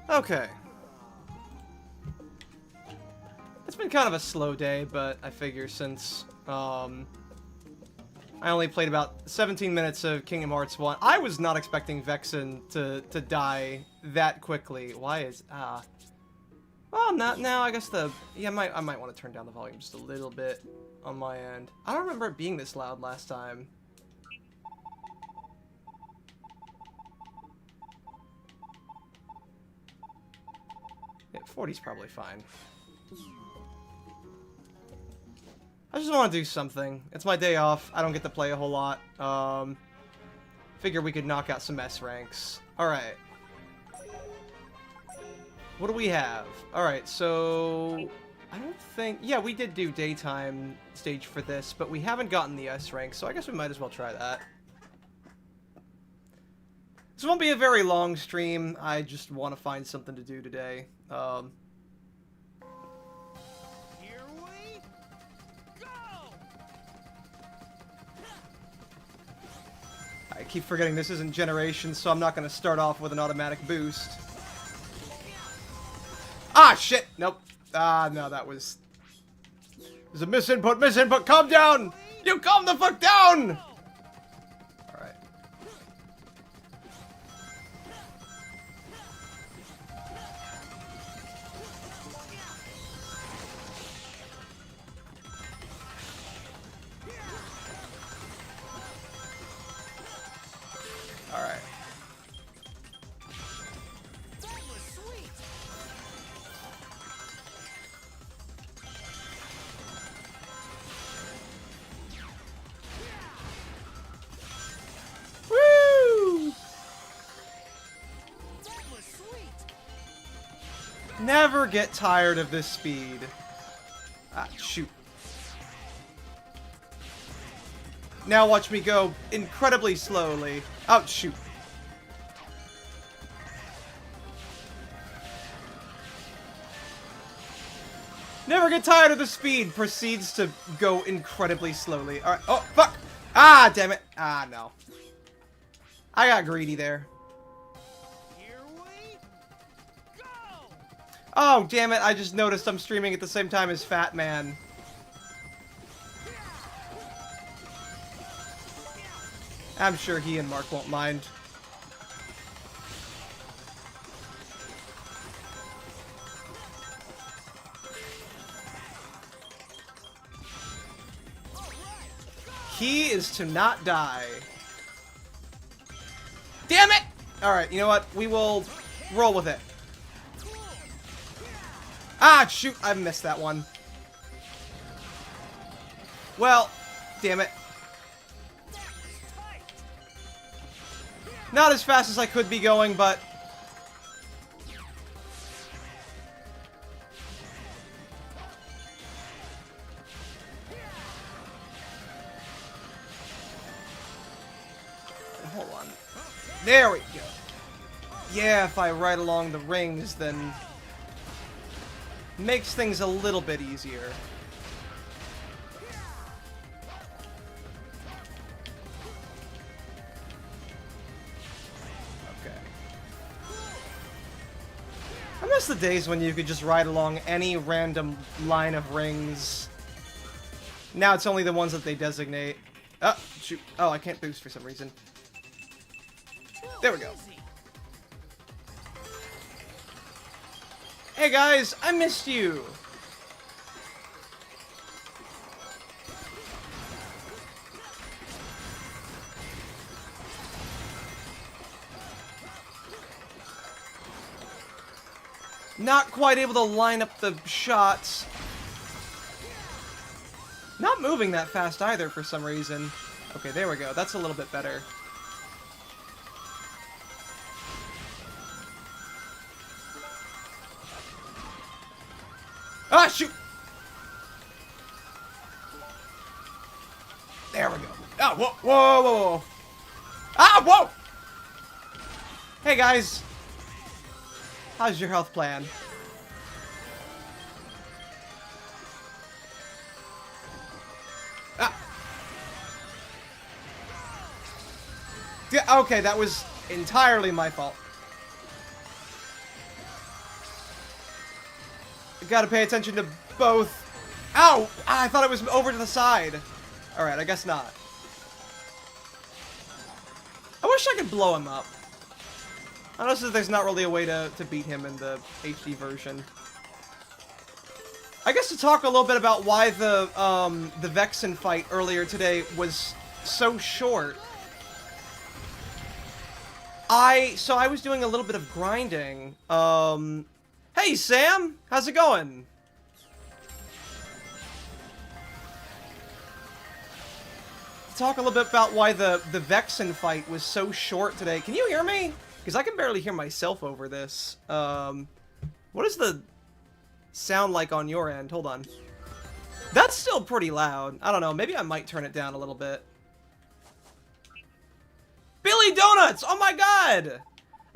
Okay. It's been kind of a slow day, but I figure since, I only played about 17 minutes of Kingdom Hearts 1. I was not expecting Vexen to die that quickly. Why is, well, not now, I guess yeah, I might want to turn down the volume just a little bit on my end. I don't remember it being this loud last time. Yeah, 40's probably fine. I just want to do something. It's my day off. I don't get to play a whole lot. Figure we could knock out some S ranks. Alright. What do we have? Alright, so... I don't think... Yeah, we did do daytime stage for this, but we haven't gotten the S rank, so I guess we might as well try that. This won't be a very long stream. I just want to find something to do today. Here we go! I keep forgetting this isn't Generation, so I'm not going to start off with an automatic boost. Ah, shit! Nope. Ah, no, that was... There's a misinput! Calm down! You calm the fuck down! Alright. Alright. Woo! Never get tired of this speed. Ah, shoot. Now watch me go incredibly slowly. Oh, shoot. Never get tired of the speed. Proceeds to go incredibly slowly. Alright. Oh, fuck. Ah, damn it. Ah, no. I got greedy there. Here we go! Oh, damn it. I just noticed I'm streaming at the same time as Fat Man. I'm sure he and Mark won't mind. Key is to not die. Damn it! Alright, you know what? We will roll with it. Ah, shoot! I missed that one. Well, damn it. Not as fast as I could be going, but... Hold on. There we go. Yeah, if I ride along the rings, then... makes things a little bit easier. I miss the days when you could just ride along any random line of rings. Now it's only the ones that they designate. Oh, shoot. Oh, I can't boost for some reason. There we go. Hey guys, I missed you! Not quite able to line up the shots. Not moving that fast either for some reason. Okay, there we go. That's a little bit better. Ah, shoot! There we go. Oh, whoa, whoa, whoa, whoa. Ah, whoa! Hey, guys. How's your health plan? Ah. Yeah, okay, that was entirely my fault. Gotta pay attention to both. Ow! I thought it was over to the side. Alright, I guess not. I wish I could blow him up. I noticed that there's not really a way to beat him in the HD version. I guess to talk a little bit about why the Vexen fight earlier today was so short. So I was doing a little bit of grinding. Hey Sam, how's it going? Talk a little bit about why the Vexen fight was so short today. Can you hear me? Because I can barely hear myself over this. What does the sound like on your end? Hold on. That's still pretty loud. I don't know. Maybe I might turn it down a little bit. Billy Donuts! Oh my god!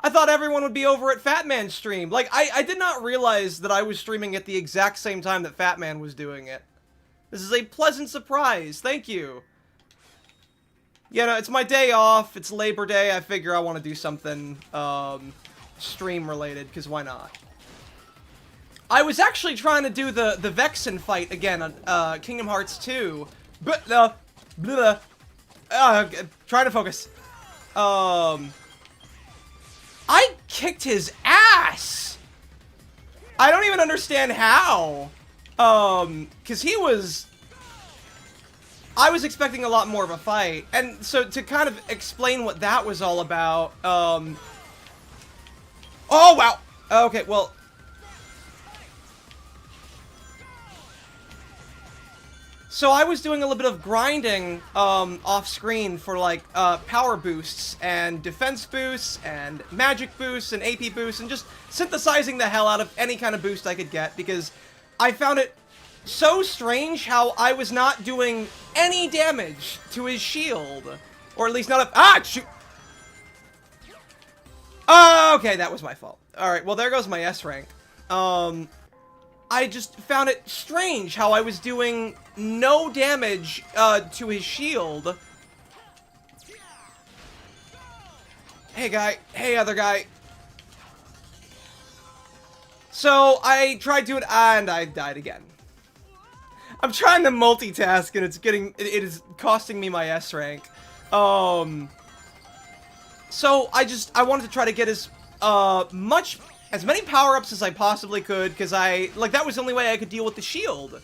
I thought everyone would be over at Fat Man's stream. Like, I did not realize that I was streaming at the exact same time that Fat Man was doing it. This is a pleasant surprise. Thank you. Yeah, no, it's my day off. It's Labor Day. I figure I want to do something stream-related, because why not? I was actually trying to do the Vexen fight again on Kingdom Hearts 2. But, try to focus. I kicked his ass! I don't even understand how. Because he was... I was expecting a lot more of a fight, and so to kind of explain what that was all about, oh, wow! Okay, well... So I was doing a little bit of grinding, off-screen for, like, power boosts, and defense boosts, and magic boosts, and AP boosts, and just synthesizing the hell out of any kind of boost I could get, because I found it so strange how I was not doing any damage to his shield. Or at least not a- Ah! Shoot! Okay, that was my fault. Alright, well there goes my S rank. I just found it strange how I was doing no damage, to his shield. Hey guy, hey other guy. So, I tried to and I died again. I'm trying to multitask and it is costing me my S rank. So I wanted to try to get as many power-ups as I possibly could, because that was the only way I could deal with the shield.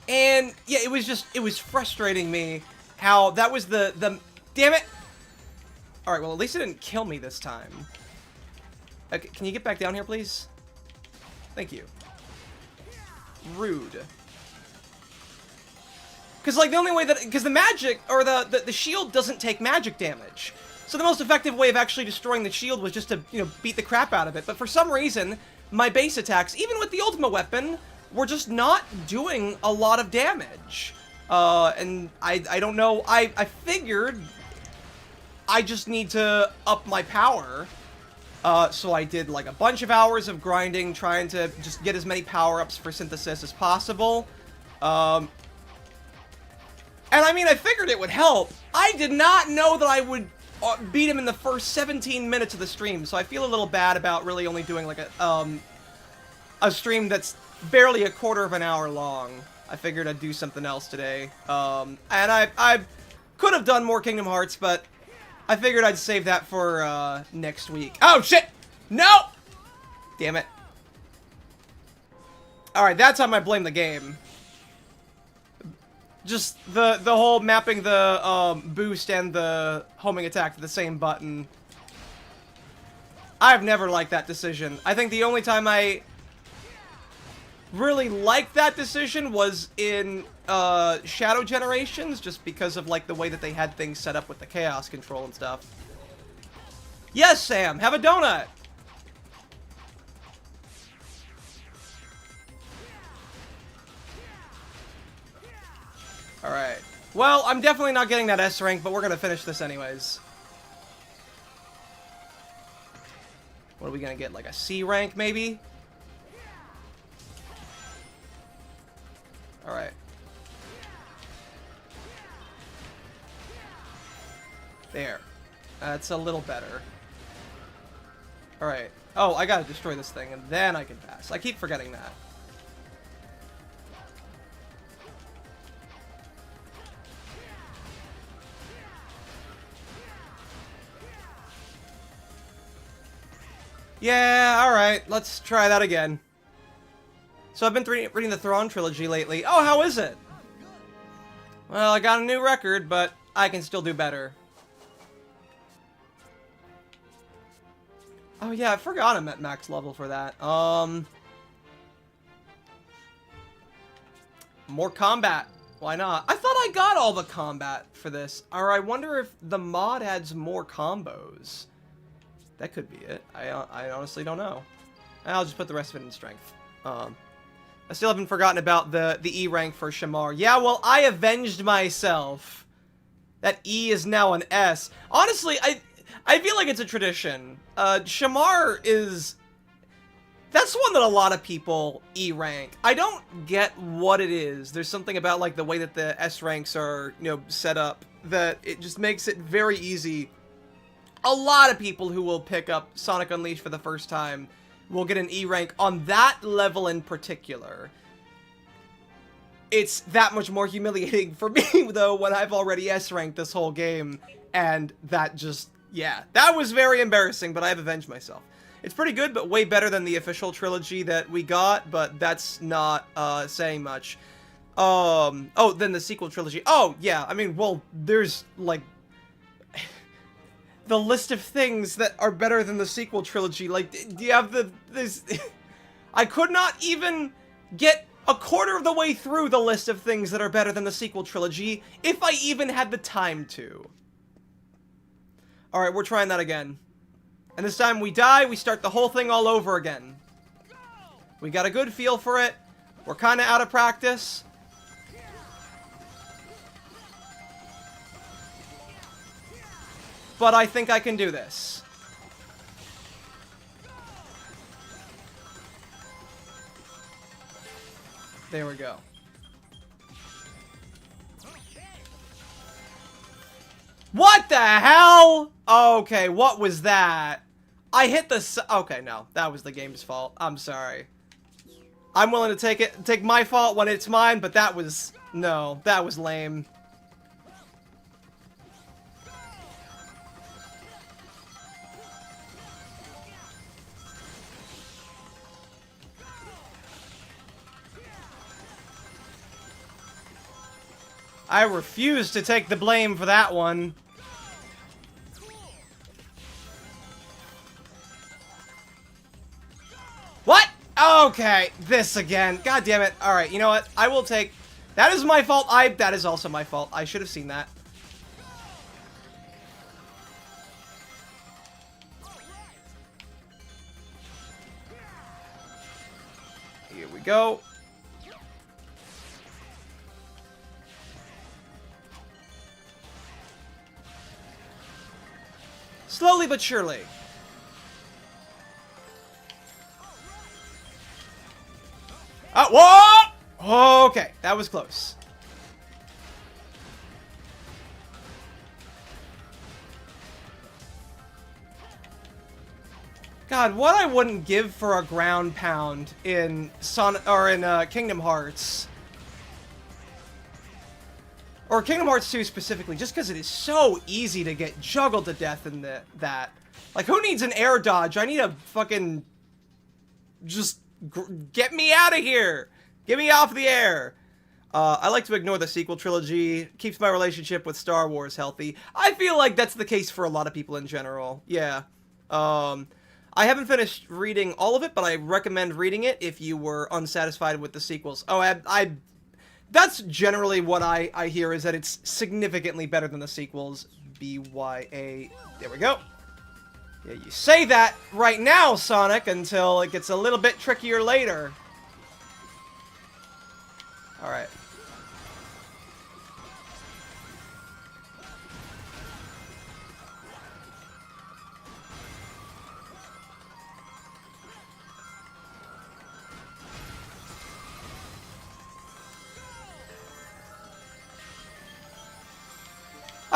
And yeah, it was frustrating me how that was the damn it. Alright, well, at least it didn't kill me this time. Okay, can you get back down here, please? Thank you. Rude. Because, like, the only way that... Because the magic, or the shield doesn't take magic damage. So the most effective way of actually destroying the shield was just to, you know, beat the crap out of it. But for some reason, my base attacks, even with the ultimate weapon, were just not doing a lot of damage. And I don't know... I figured... I just need to up my power. So I did like a bunch of hours of grinding, trying to just get as many power-ups for synthesis as possible. And I mean, I figured it would help. I did not know that I would beat him in the first 17 minutes of the stream, so I feel a little bad about really only doing like a stream that's barely a quarter of an hour long. I figured I'd do something else today. And I could have done more Kingdom Hearts, but I figured I'd save that for, next week. Oh, shit! No! Damn it. Alright, that time I blame the game. Just the whole mapping the, boost and the homing attack to the same button. I've never liked that decision. I think the only time I really liked that decision was in Shadow Generations, just because of like the way that they had things set up with the chaos control and stuff. Yes, Sam, have a donut. Alright. Well, I'm definitely not getting that S rank, but we're gonna finish this anyways. What are we gonna get, like a C rank, maybe? Alright. There. That's a little better. Alright. Oh, I gotta destroy this thing, and then I can pass. I keep forgetting that. Yeah, alright. Let's try that again. So I've been reading the Thrawn trilogy lately. Oh, how is it? Well, I got a new record, but I can still do better. Oh yeah, I forgot I'm at max level for that. More combat. Why not? I thought I got all the combat for this. Or I wonder if the mod adds more combos. That could be it. I honestly don't know. I'll just put the rest of it in strength. I still haven't forgotten about the E rank for Shamar. Yeah, well, I avenged myself. That E is now an S. Honestly, I feel like it's a tradition. Shamar is... That's one that a lot of people E rank. I don't get what it is. There's something about, like, the way that the S ranks are, you know, set up that it just makes it very easy. A lot of people who will pick up Sonic Unleashed for the first time will get an E rank on that level in particular. It's that much more humiliating for me, though, when I've already S ranked this whole game, and that just, yeah, that was very embarrassing, but I've avenged myself. It's pretty good, but way better than the official trilogy that we got, but that's not saying much. Oh, then the sequel trilogy. Oh, yeah, I mean, well, there's, like, the list of things that are better than the sequel trilogy. Like, do you have this... I could not even get a quarter of the way through the list of things that are better than the sequel trilogy if I even had the time to. Alright, we're trying that again. And this time we die, we start the whole thing all over again. We got a good feel for it. We're kind of out of practice. But I think I can do this. There we go. What the hell? Okay, what was that? I hit the... Okay, no. That was the game's fault. I'm sorry. I'm willing to take my fault when it's mine, but that was... No, that was lame. I refuse to take the blame for that one. What? Okay, this again. God damn it. Alright, you know what? I will take... That is my fault. That is also my fault. I should have seen that. Here we go. Slowly but surely. Whoa! Okay, that was close. God, what I wouldn't give for a ground pound in Kingdom Hearts. Or Kingdom Hearts 2 specifically, just because it is so easy to get juggled to death in that. Like, who needs an air dodge? I need a fucking... Just get me out of here! Get me off the air! I like to ignore the sequel trilogy. Keeps my relationship with Star Wars healthy. I feel like that's the case for a lot of people in general. Yeah. I haven't finished reading all of it, but I recommend reading it if you were unsatisfied with the sequels. Oh, that's generally what I hear, is that it's significantly better than the sequels. BYA. There we go. Yeah, you say that right now, Sonic, until it gets a little bit trickier later. Alright.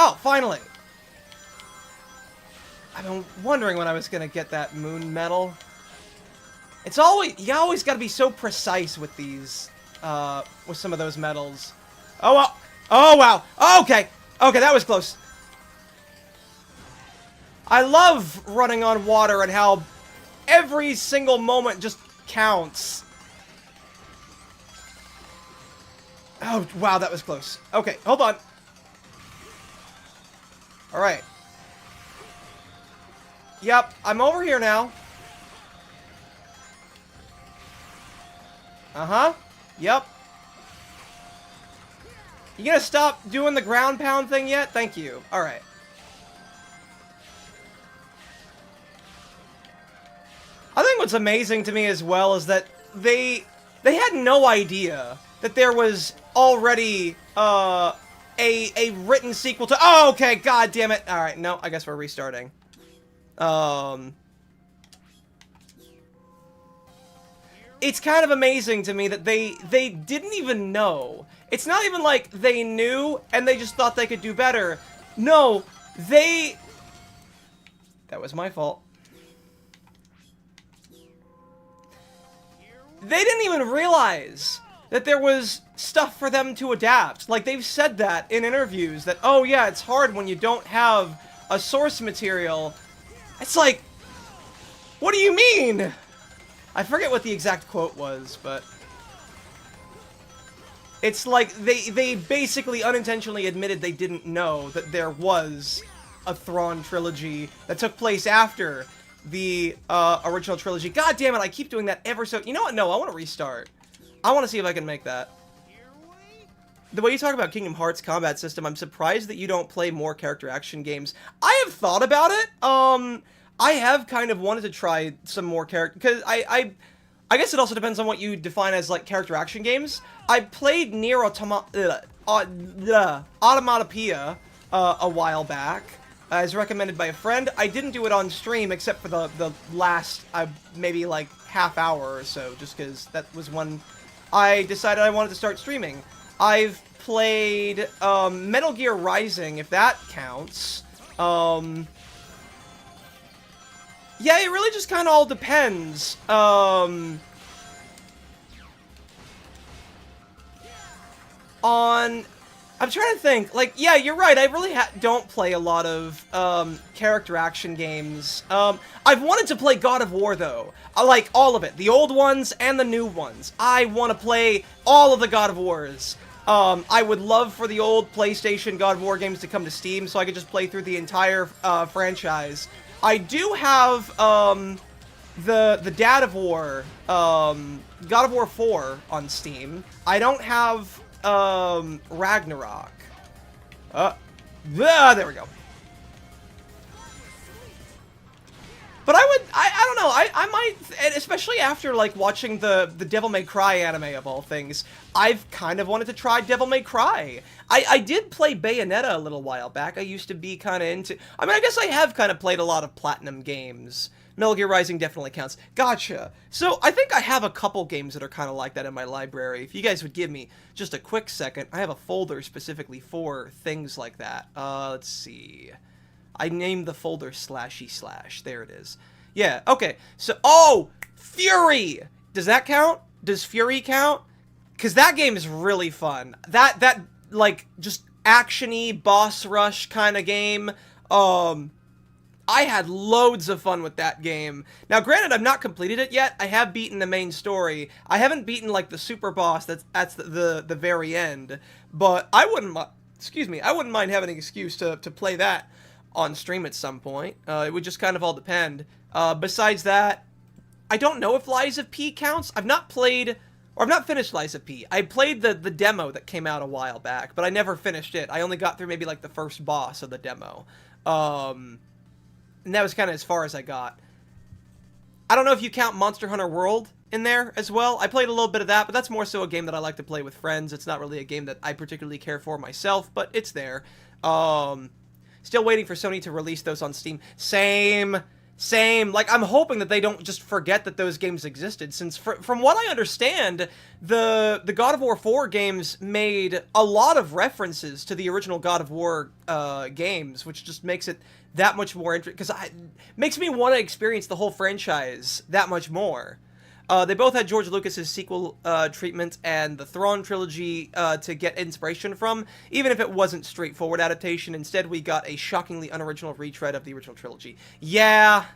Oh, finally! I've been wondering when I was gonna get that moon medal. It's always, you always gotta be so precise with these, with some of those medals. Oh, well. Oh, wow. Okay. Okay, that was close. I love running on water and how every single moment just counts. Oh, wow, that was close. Okay, hold on. Alright. Yep, I'm over here now. Uh-huh. Yep. You gonna stop doing the ground pound thing yet? Thank you. Alright. I think what's amazing to me as well is that they had no idea that there was already a written sequel to. Oh, okay, god damn it. All right, no, I guess we're restarting. It's kind of amazing to me that they didn't even know. It's not even like they knew and they just thought they could do better. No, that was my fault. They didn't even realize that there was stuff for them to adapt. Like, they've said that in interviews, that, oh yeah, it's hard when you don't have a source material. It's like, what do you mean? I forget what the exact quote was, but it's like they basically unintentionally admitted they didn't know that there was a Thrawn trilogy that took place after the original trilogy. God damn it, I keep doing that ever so... You know what? No, I want to restart. I want to see if I can make that. The way you talk about Kingdom Hearts combat system, I'm surprised that you don't play more character action games. I have thought about it. I have kind of wanted to try some more character... Because I guess it also depends on what you define as, like, character action games. I played Nier Automatopoeia a while back, as recommended by a friend. I didn't do it on stream, except for the last, maybe, like, half hour or so, just because that was when I decided I wanted to start streaming. I've played Metal Gear Rising, if that counts. Yeah, it really just kind of all depends. On... I'm trying to think. Like, yeah, you're right. I really don't play a lot of character action games. I've wanted to play God of War, though. I like all of it. The old ones and the new ones. I want to play all of the God of Wars. I would love for the old PlayStation God of War games to come to Steam so I could just play through the entire franchise. I do have the Dad of War, God of War 4 on Steam. I don't have Ragnarok. There we go. But I don't know, I might, and especially after, like, watching the Devil May Cry anime of all things, I've kind of wanted to try Devil May Cry. I did play Bayonetta a little while back. I used to be kind of into, I mean, I guess I have kind of played a lot of Platinum games. Metal Gear Rising definitely counts. Gotcha. So, I think I have a couple games that are kind of like that in my library. If you guys would give me just a quick second, I have a folder specifically for things like that. Let's see. I named the folder //. There it is. Yeah, okay. So, oh! Fury! Does that count? Does Fury count? Because that game is really fun. That, like, just action-y, boss rush kind of game. I had loads of fun with that game. Now, granted, I've not completed it yet. I have beaten the main story. I haven't beaten, like, the super boss that's the very end. But I wouldn't I wouldn't mind having an excuse to play that on stream at some point. It would just kind of all depend. Besides that, I don't know if Lies of P counts. I've not played, or I've not finished Lies of P. I played the demo that came out a while back, but I never finished it. I only got through maybe like the first boss of the demo. And that was kind of as far as I got. I don't know if you count Monster Hunter World in there as well. I played a little bit of that, but that's more so a game that I like to play with friends. It's not really a game that I particularly care for myself, but it's there. Still waiting for Sony to release those on Steam. Same. Same. Like, I'm hoping that they don't just forget that those games existed, since from what I understand, the God of War 4 games made a lot of references to the original God of War games, which just makes it that much more interesting, because makes me want to experience the whole franchise that much more. They both had George Lucas's sequel treatment and the Thrawn trilogy to get inspiration from, even if it wasn't straightforward adaptation. Instead, we got a shockingly unoriginal retread of the original trilogy. Yeah,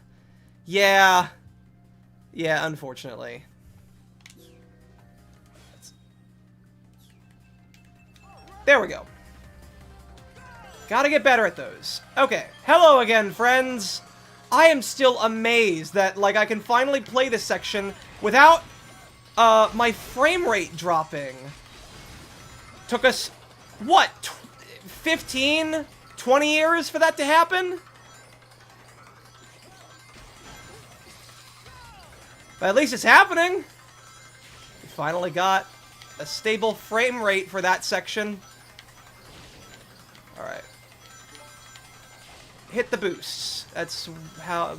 unfortunately. There we go. Gotta get better at those. Okay, hello again, friends. I am still amazed that, like, I can finally play this section without, my frame rate dropping. Took us, what, 15, 20 years for that to happen? But at least it's happening. We finally got a stable frame rate for that section. Alright. Hit the boosts. That's how...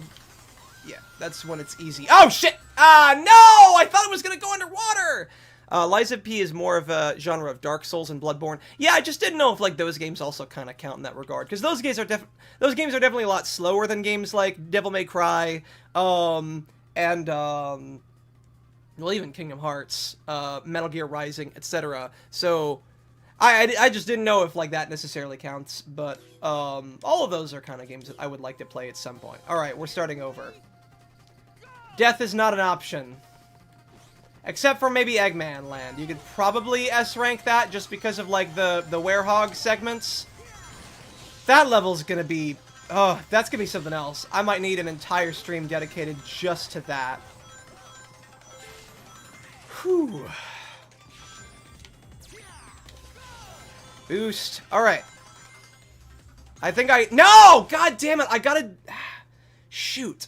Yeah, that's when it's easy. Oh, shit! Ah, no! I thought it was gonna go underwater! Lies of P is more of a genre of Dark Souls and Bloodborne. Yeah, I just didn't know if, like, those games also kind of count in that regard. Because those games are definitely a lot slower than games like Devil May Cry, well, even Kingdom Hearts, Metal Gear Rising, etc. So... I just didn't know if, like, that necessarily counts, but, all of those are kind of games that I would like to play at some point. Alright, we're starting over. Death is not an option. Except for maybe Eggman Land. You could probably S-rank that just because of, like, the werehog segments. That level's gonna be... Oh, that's gonna be something else. I might need an entire stream dedicated just to that. Whew. Boost. Alright. I think No! God damn it! I gotta... Shoot.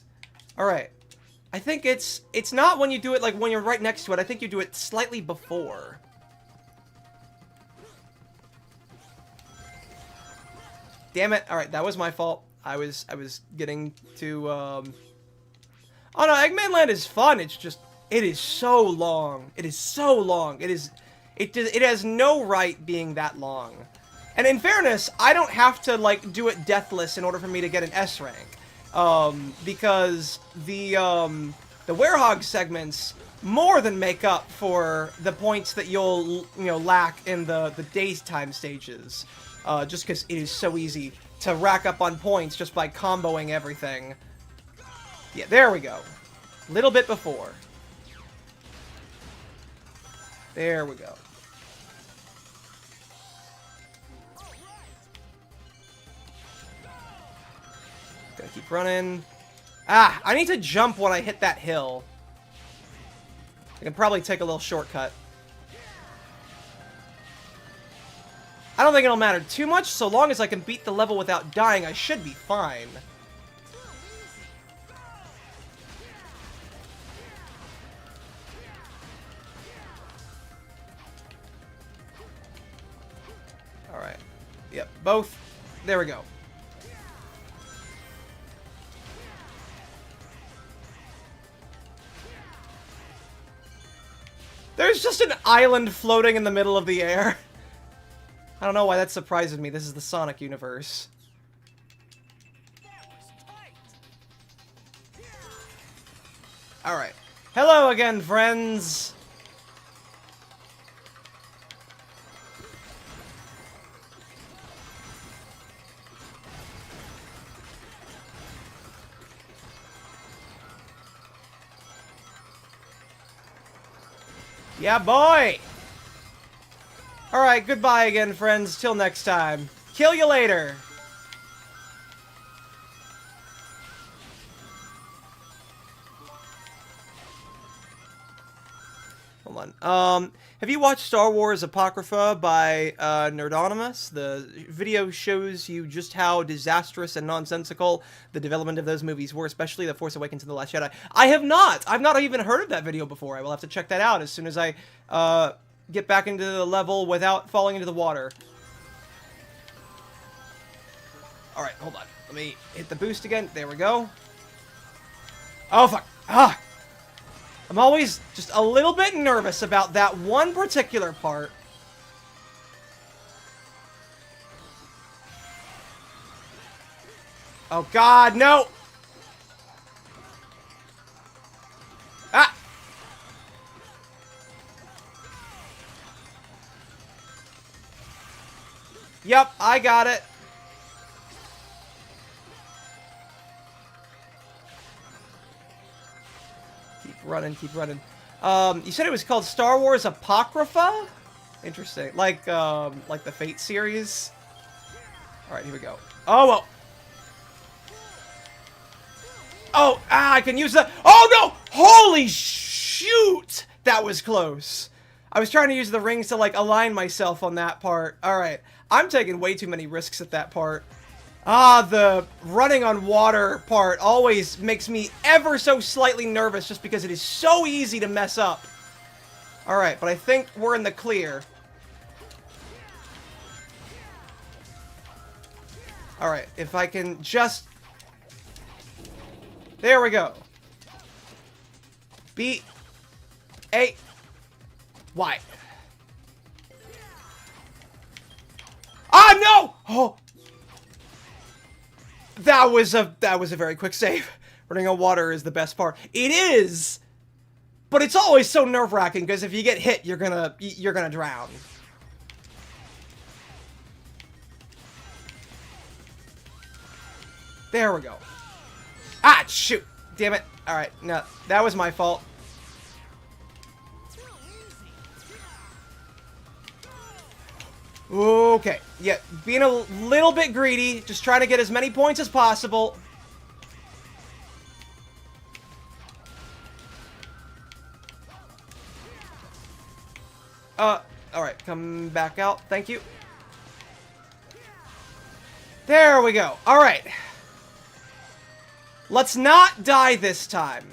Alright. I think it's not when you do it, like, when you're right next to it. I think you do it slightly before. Damn it. Alright, that was my fault. I was getting to, Oh no, Eggman Land is fun. It's just... It is so long. It is so long. It has no right being that long. And in fairness, I don't have to, like, do it deathless in order for me to get an S rank. Because the werehog segments more than make up for the points that you'll, lack in the daytime stages. Just because it is so easy to rack up on points just by comboing everything. Yeah, there we go. Little bit before. There we go. Gotta keep running. Ah, I need to jump when I hit that hill. I can probably take a little shortcut. I don't think it'll matter too much, so long as I can beat the level without dying, I should be fine. Alright. Yep, both. There we go. There's just an island floating in the middle of the air. I don't know why that surprises me. This is the Sonic universe. Alright. Hello again, friends! Yeah, boy! Alright, goodbye again, friends. Till next time. Kill you later! Hold on. Have you watched Star Wars Apocrypha by Nerdonymous? The video shows you just how disastrous and nonsensical the development of those movies were, especially The Force Awakens and The Last Jedi. I have not! I've not even heard of that video before. I will have to check that out as soon as I get back into the level without falling into the water. Alright, hold on. Let me hit the boost again. There we go. Oh, fuck. Ah! I'm always just a little bit nervous about that one particular part. Oh, God, no! Ah! Yep, I got it. Keep running, keep running. You said it was called Star Wars Apocrypha? Interesting. Like the Fate series? Alright, here we go. Oh, well. Oh, I can use that. Oh, no! Holy shoot! That was close. I was trying to use the rings to, like, align myself on that part. Alright. I'm taking way too many risks at that part. Ah, the running on water part always makes me ever so slightly nervous just because it is so easy to mess up. Alright, but I think we're in the clear. Alright, if I can just... There we go. B... A... Y. Ah, no! Oh! That was a very quick save. Running on water is the best part. It is! But it's always so nerve-wracking, because if you get hit, you're gonna drown. There we go. Ah, shoot! Damn it. Alright, no, that was my fault. Okay, yeah, being a little bit greedy, just trying to get as many points as possible. Alright, come back out, thank you. There we go, alright. Let's not die this time.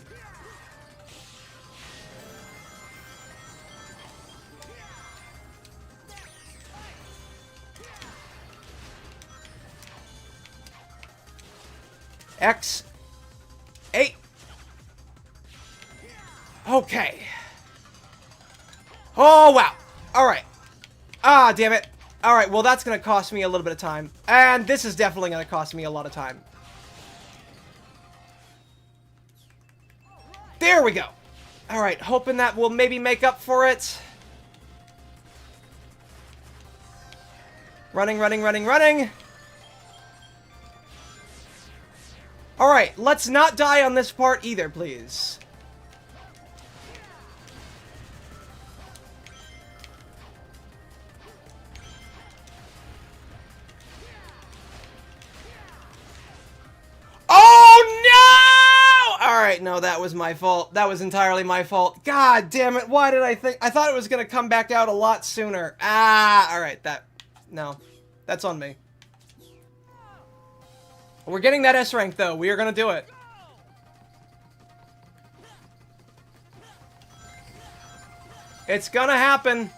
X. 8. Okay. Oh, wow. Alright. Ah, damn it. Alright, well, that's gonna cost me a little bit of time. And this is definitely gonna cost me a lot of time. There we go. Alright, hoping that will maybe make up for it. Running, running, running, running. Alright, let's not die on this part either, please. Oh, no! Alright, no, that was my fault. That was entirely my fault. God damn it, why did I think... I thought it was gonna come back out a lot sooner. Ah, alright, that... No, that's on me. We're getting that S rank, though. We are gonna do it. It's gonna happen.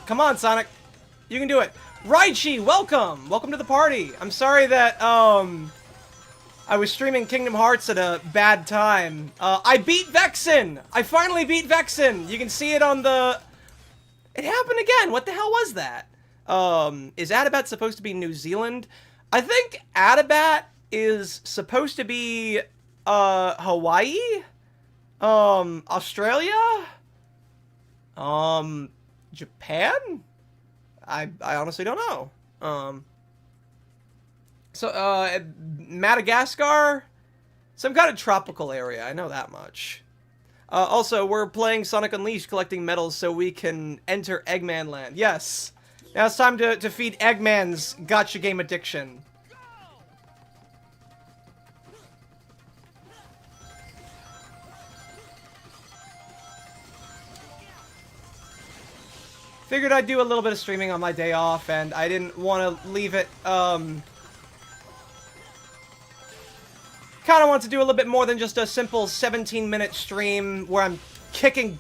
Come on, Sonic. You can do it. Raichi, welcome! Welcome to the party. I'm sorry that, I was streaming Kingdom Hearts at a bad time. I beat Vexen! I finally beat Vexen! You can see it on the... It happened again! What the hell was that? Is Adabat supposed to be New Zealand? I think Adabat is supposed to be, Hawaii? Australia? Japan? I honestly don't know. Madagascar? Some kind of tropical area, I know that much. Also, we're playing Sonic Unleashed, collecting medals so we can enter Eggman Land. Yes! Now it's time to feed Eggman's gotcha game addiction. Figured I'd do a little bit of streaming on my day off, and I didn't want to leave it, kind of want to do a little bit more than just a simple 17-minute stream where I'm kicking,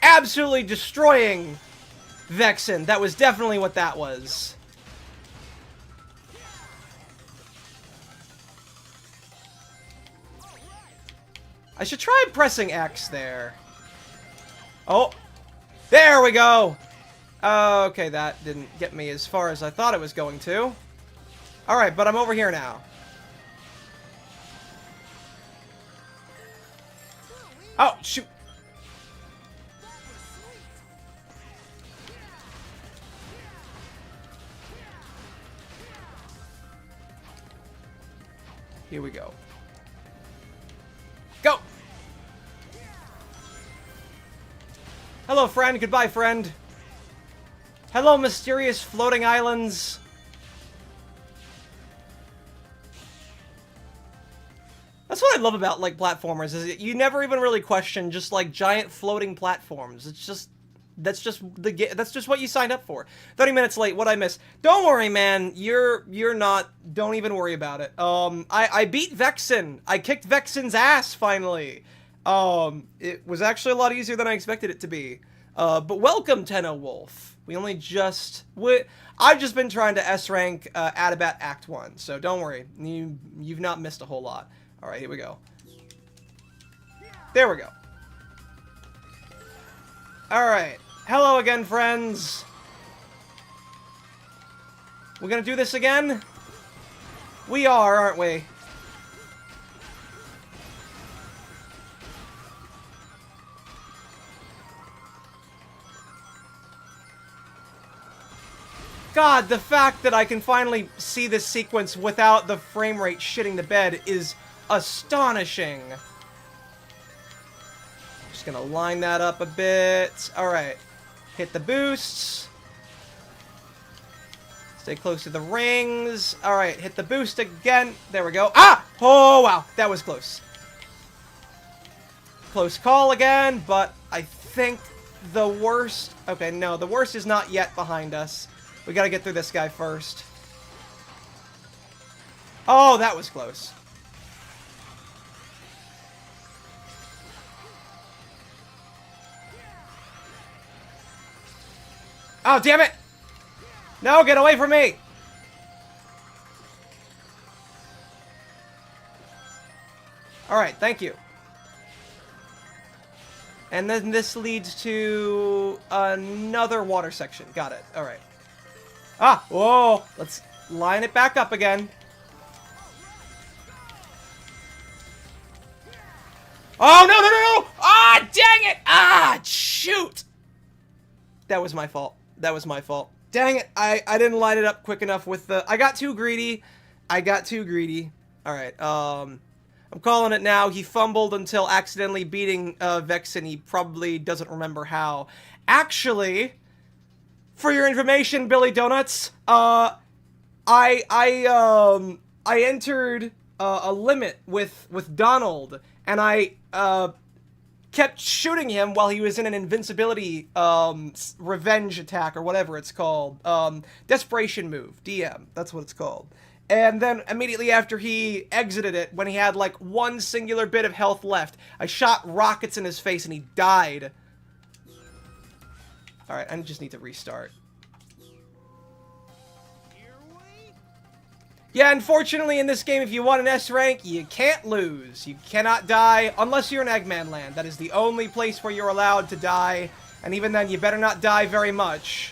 absolutely destroying Vexen. That was definitely what that was. I should try pressing X there. Oh! There we go! Okay, that didn't get me as far as I thought it was going to. Alright, but I'm over here now. Oh, shoot! Here we go. Go! Hello, friend. Goodbye, friend. Hello, mysterious floating islands. That's what I love about, like, platformers, is that you never even really question just, like, giant floating platforms. It's just... That's just what you signed up for. 30 minutes late, what'd I miss? Don't worry, man. You're not... Don't even worry about it. I beat Vexen. I kicked Vexen's ass, finally. It was actually a lot easier than I expected it to be. But welcome, Tenno Wolf. We only just... I've just been trying to S-rank Adabat Act 1, so don't worry. You've not missed a whole lot. Alright, here we go. There we go. Alright. Hello again, friends. We're gonna do this again? We are, aren't we? God, the fact that I can finally see this sequence without the frame rate shitting the bed is astonishing. Just gonna line that up a bit. Alright. Hit the boosts. Stay close to the rings. Alright, hit the boost again. There we go. Ah! Oh, wow. That was close. Close call again, but I think the worst... Okay, no, the worst is not yet behind us. We gotta get through this guy first. Oh, that was close. Oh, damn it! No, get away from me! Alright, thank you. And then this leads to another water section. Got it. Alright. Ah! Whoa! Let's line it back up again. Oh, no, no, no, no! Ah, dang it! Ah, shoot! That was my fault. That was my fault. Dang it, I didn't line it up quick enough with the... I got too greedy. I got too greedy. Alright, I'm calling it now. He fumbled until accidentally beating Vexen. He probably doesn't remember how. Actually, for your information, Billy Donuts, I entered a limit with Donald, and I kept shooting him while he was in an invincibility revenge attack or whatever it's called. Desperation move, DM, that's what it's called. And then immediately after he exited it, when he had like one singular bit of health left, I shot rockets in his face and he died. Alright, I just need to restart. Yeah, unfortunately in this game, if you want an S rank, you can't lose. You cannot die unless you're in Eggman Land. That is the only place where you're allowed to die. And even then, you better not die very much.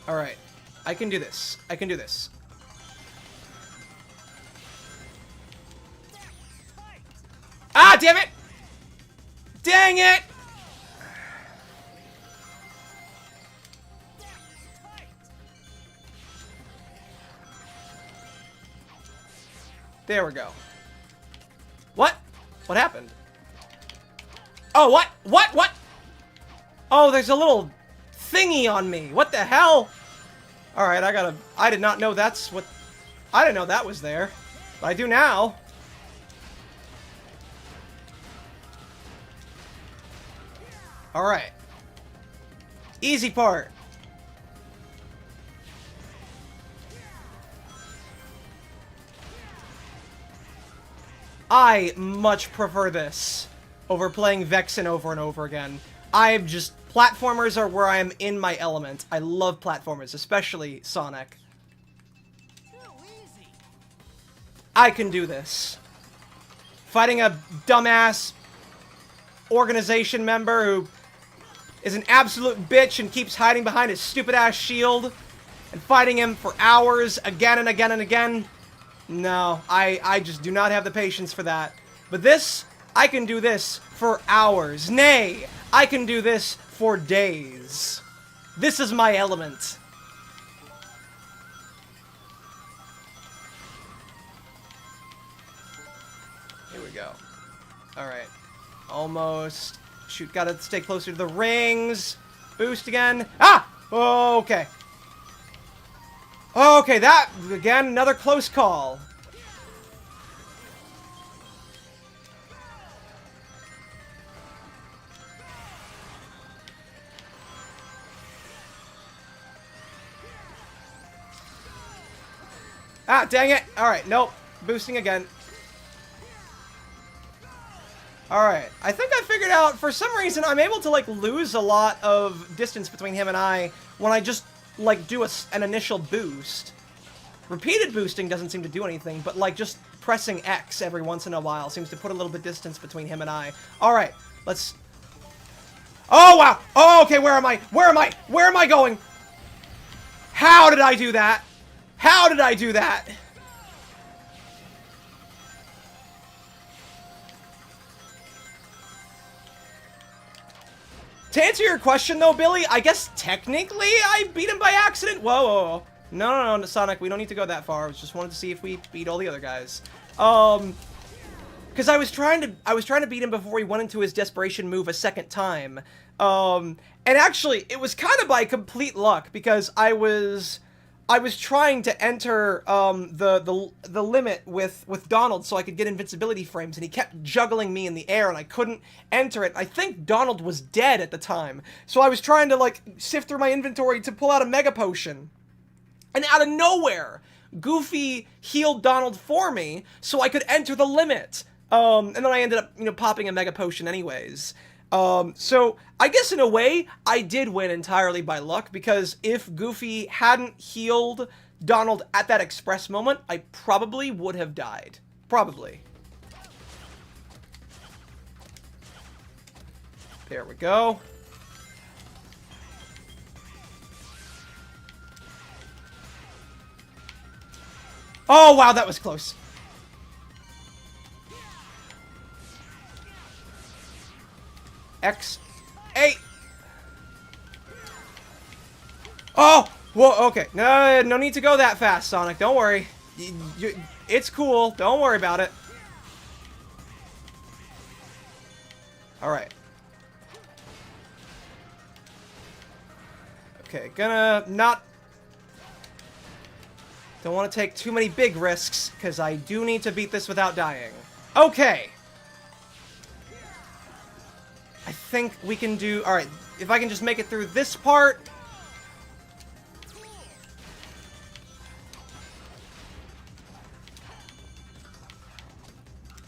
Alright. I can do this. I can do this. Ah, damn it! Dang it! There we go. What? What happened? Oh, what? What? What? Oh, there's a little thingy on me. What the hell? Alright, I did not know that's what... I didn't know that was there. But I do now. Alright. Easy part. I much prefer this over playing Vexen over and over again. I'm just... Platformers are where I am in my element. I love platformers, especially Sonic. Too easy. I can do this. Fighting a dumbass organization member who is an absolute bitch and keeps hiding behind his stupid-ass shield, and fighting him for hours again and again and again. No, I just do not have the patience for that. But this, I can do this for hours. Nay, I can do this for days. This is my element. Here we go. Alright. Almost. Shoot, gotta stay closer to the rings. Boost again. Ah! Okay. Okay, that, again, another close call. Ah, dang it. Alright, nope. Boosting again. Alright, I think I figured out, for some reason, I'm able to, like, lose a lot of distance between him and I when I just, like, do an initial boost. Repeated boosting doesn't seem to do anything, but, like, just pressing X every once in a while seems to put a little bit of distance between him and I. Alright, let's... Oh, wow! Oh, okay, where am I? Where am I? Where am I going? How did I do that? How did I do that? To answer your question, though, Billy, I guess technically I beat him by accident. Whoa, whoa, whoa. No, Sonic, we don't need to go that far. I just wanted to see if we beat all the other guys. Because I was trying to beat him before he went into his desperation move a second time. And actually, it was kind of by complete luck, because I was trying to enter the limit with Donald so I could get invincibility frames, and he kept juggling me in the air, and I couldn't enter it. I think Donald was dead at the time, so I was trying to, like, sift through my inventory to pull out a Mega Potion. And out of nowhere, Goofy healed Donald for me so I could enter the limit. And then I ended up, you know, popping a Mega Potion anyways. So I guess in a way, I did win entirely by luck, because if Goofy hadn't healed Donald at that express moment, I probably would have died. Probably. There we go. Oh, wow, that was close. X. A. Oh! Whoa, okay. No need to go that fast, Sonic. Don't worry. It's cool. Don't worry about it. Alright. Okay, gonna not... Don't want to take too many big risks, because I do need to beat this without dying. Okay! I think we can do... Alright, if I can just make it through this part...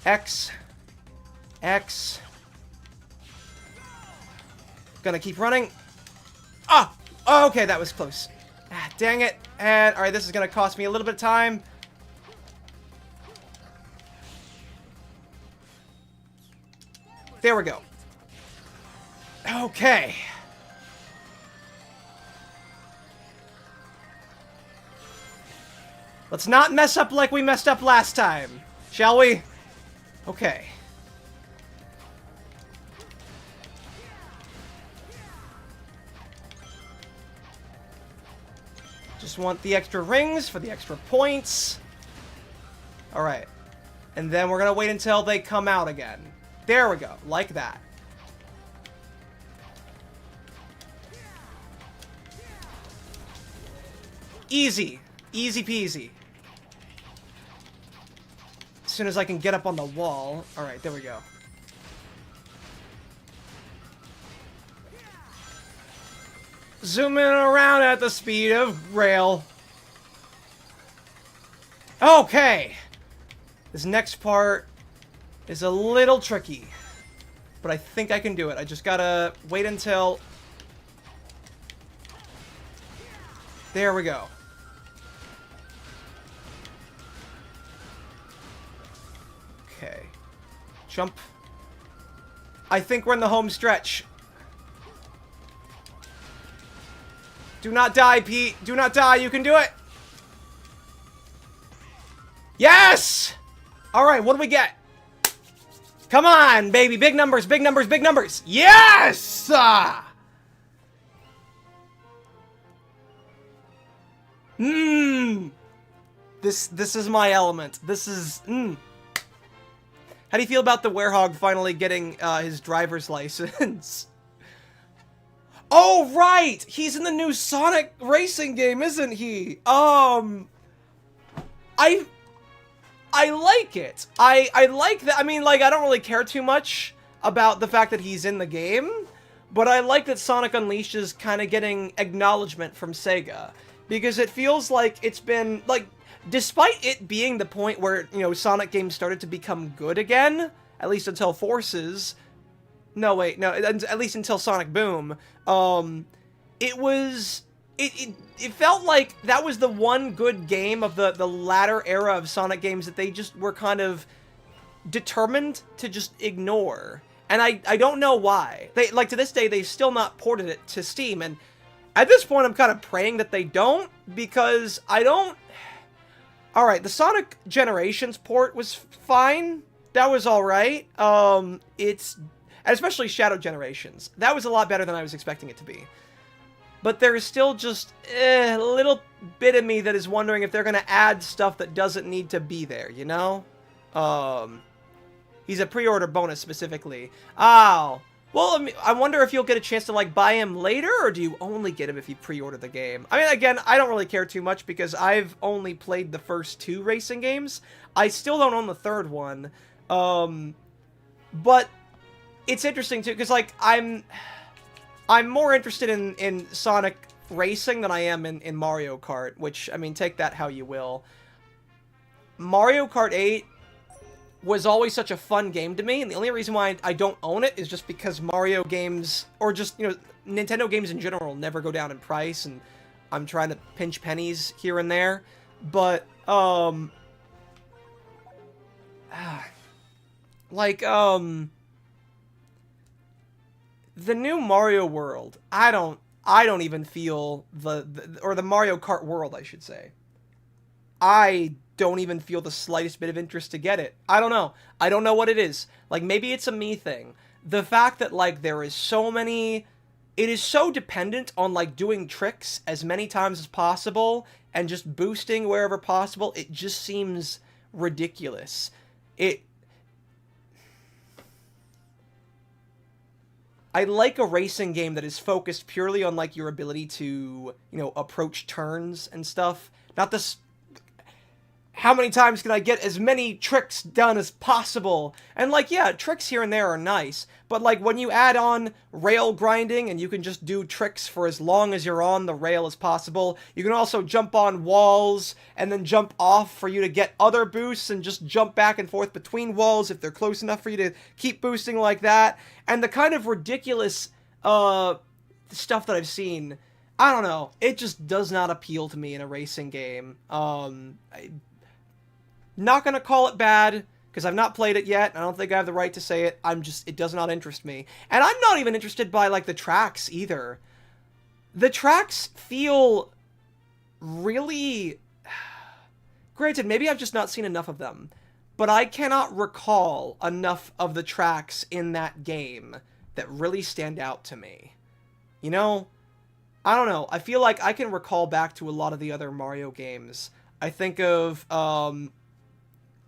X. X. Gonna keep running. Ah! Oh, okay, that was close. Ah, dang it. And, alright, this is gonna cost me a little bit of time. There we go. Okay. Let's not mess up like we messed up last time, shall we? Okay. Just want the extra rings for the extra points. Alright. And then we're gonna wait until they come out again. There we go, like that. Easy. Easy peasy. As soon as I can get up on the wall. Alright, there we go. Zooming around at the speed of rail. Okay. This next part is a little tricky. but I think I can do it. I just gotta wait until... There we go. Okay. Jump. I think we're in the home stretch. Do not die, Pete. Do not die. You can do it. Yes! Alright, what do we get? Come on, baby. Big numbers, big numbers, big numbers. Yes! This is my element. This is... How do you feel about the Werehog finally getting his driver's license? Oh, right! He's in the new Sonic racing game, isn't he? I like it. I like that. I mean, like, I don't really care too much about the fact that he's in the game, but I like that Sonic Unleashed is kind of getting acknowledgement from Sega, because it feels like it's been, like, despite it being the point where, you know, Sonic games started to become good again, at least until Forces... No, wait, no, at least until Sonic Boom, it was... It felt like that was the one good game of the latter era of Sonic games that they just were kind of determined to just ignore. And I don't know why. They, like, to this day, they've still not ported it to Steam, and at this point, I'm kind of praying that they don't, because I don't... Alright, the Sonic Generations port was fine. That was alright. It's... And especially Shadow Generations. That was a lot better than I was expecting it to be. But there is still just a little bit of me that is wondering if they're going to add stuff that doesn't need to be there, you know? He's a pre-order bonus specifically. Oh. Well, I wonder if you'll get a chance to, like, buy him later, or do you only get him if you pre-order the game? I mean, again, I don't really care too much because I've only played the first 2 racing games. I still don't own the third one. But it's interesting, too, because, like, I'm more interested in Sonic Racing than I am in Mario Kart, which, I mean, take that how you will. Mario Kart 8 was always such a fun game to me, and the only reason why I don't own it is just because Mario games, or just, you know, Nintendo games in general, never go down in price, and I'm trying to pinch pennies here and there. But, the new Mario World, I don't even feel or the Mario Kart World, I should say. I don't even feel the slightest bit of interest to get it. I don't know. I don't know what it is. Like, maybe it's a me thing. The fact that, like, there is so many... It is so dependent on, like, doing tricks as many times as possible and just boosting wherever possible. It just seems ridiculous. I like a racing game that is focused purely on, like, your ability to, you know, approach turns and stuff. Not this... How many times can I get as many tricks done as possible? And, like, yeah, tricks here and there are nice, but, like, when you add on rail grinding and you can just do tricks for as long as you're on the rail as possible, you can also jump on walls and then jump off for you to get other boosts and just jump back and forth between walls if they're close enough for you to keep boosting like that. And the kind of ridiculous stuff that I've seen, I don't know, it just does not appeal to me in a racing game. Not gonna call it bad, because I've not played it yet, and I don't think I have the right to say it. It does not interest me. And I'm not even interested by, like, the tracks, either. The tracks feel really... Granted, maybe I've just not seen enough of them, but I cannot recall enough of the tracks in that game that really stand out to me. You know? I don't know. I feel like I can recall back to a lot of the other Mario games. I think of,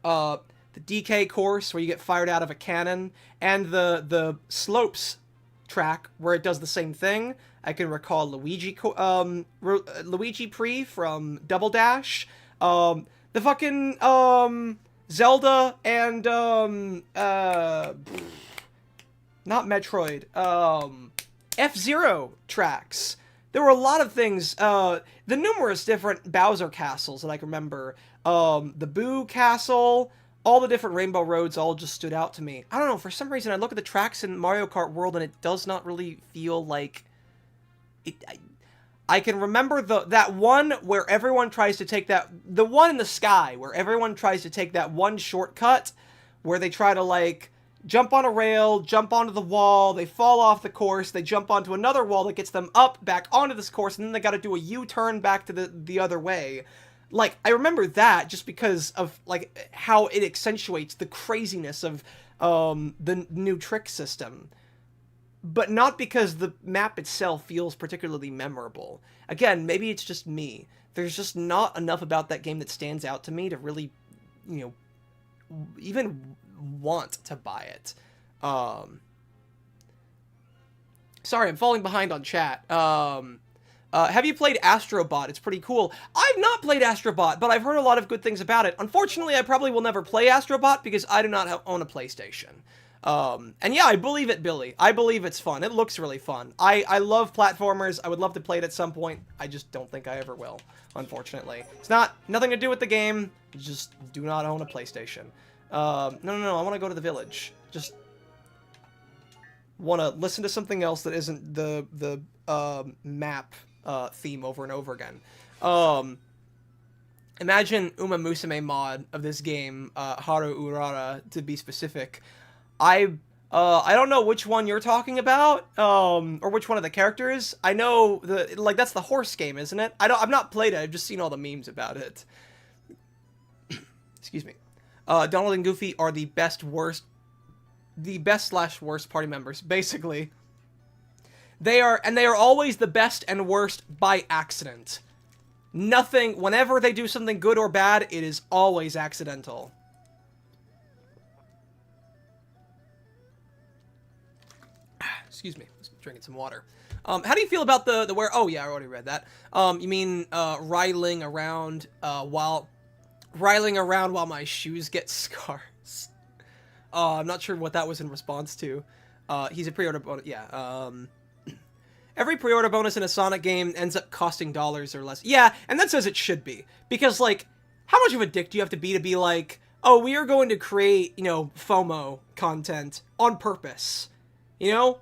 the DK course where you get fired out of a cannon, and the slopes track where it does the same thing. I can recall Luigi Pre from Double Dash, the fucking Zelda and not Metroid, F-Zero tracks. There were a lot of things, the numerous different Bowser castles that I can remember. The Boo Castle, all the different rainbow roads all just stood out to me. I don't know, for some reason I look at the tracks in Mario Kart World and it does not really feel like it. I can remember that one where everyone tries to take the one in the sky where everyone tries to take that one shortcut where they try to like jump on a rail, jump onto the wall, they fall off the course, they jump onto another wall that gets them up back onto this course, and then they got to do a U-turn back to the other way. Like, I remember that just because of, like, how it accentuates the craziness of the new trick system. But not because the map itself feels particularly memorable. Again, maybe it's just me. There's just not enough about that game that stands out to me to really, you know, even want to buy it. Sorry, I'm falling behind on chat. Have you played Astrobot? It's pretty cool. I've not played Astrobot, but I've heard a lot of good things about it. Unfortunately, I probably will never play Astrobot because I do not own a PlayStation. And yeah, I believe it, Billy. I believe it's fun. It looks really fun. I love platformers. I would love to play it at some point. I just don't think I ever will, unfortunately. It's nothing to do with the game. Just do not own a PlayStation. No, I want to go to the village. Just want to listen to something else that isn't the map theme over and over again. Imagine Uma Musume mod of this game, Haru Urara to be specific. I don't know which one you're talking about, or which one of the characters. I know that's the horse game, isn't it? I've not played it. I've just seen all the memes about it. Excuse me. Donald and Goofy are the best/worst party members, basically. They are always the best and worst by accident. Whenever they do something good or bad, it is always accidental. Excuse me, just drinking some water. How do you feel about the where? Oh yeah, I already read that. You mean riling around while my shoes get scars? I'm not sure what that was in response to. He's a pre-order bonus. Yeah. Every pre-order bonus in a Sonic game ends up costing dollars or less. Yeah, and that's as it should be. Because, like, how much of a dick do you have to be like, oh, we are going to create, you know, FOMO content on purpose. You know?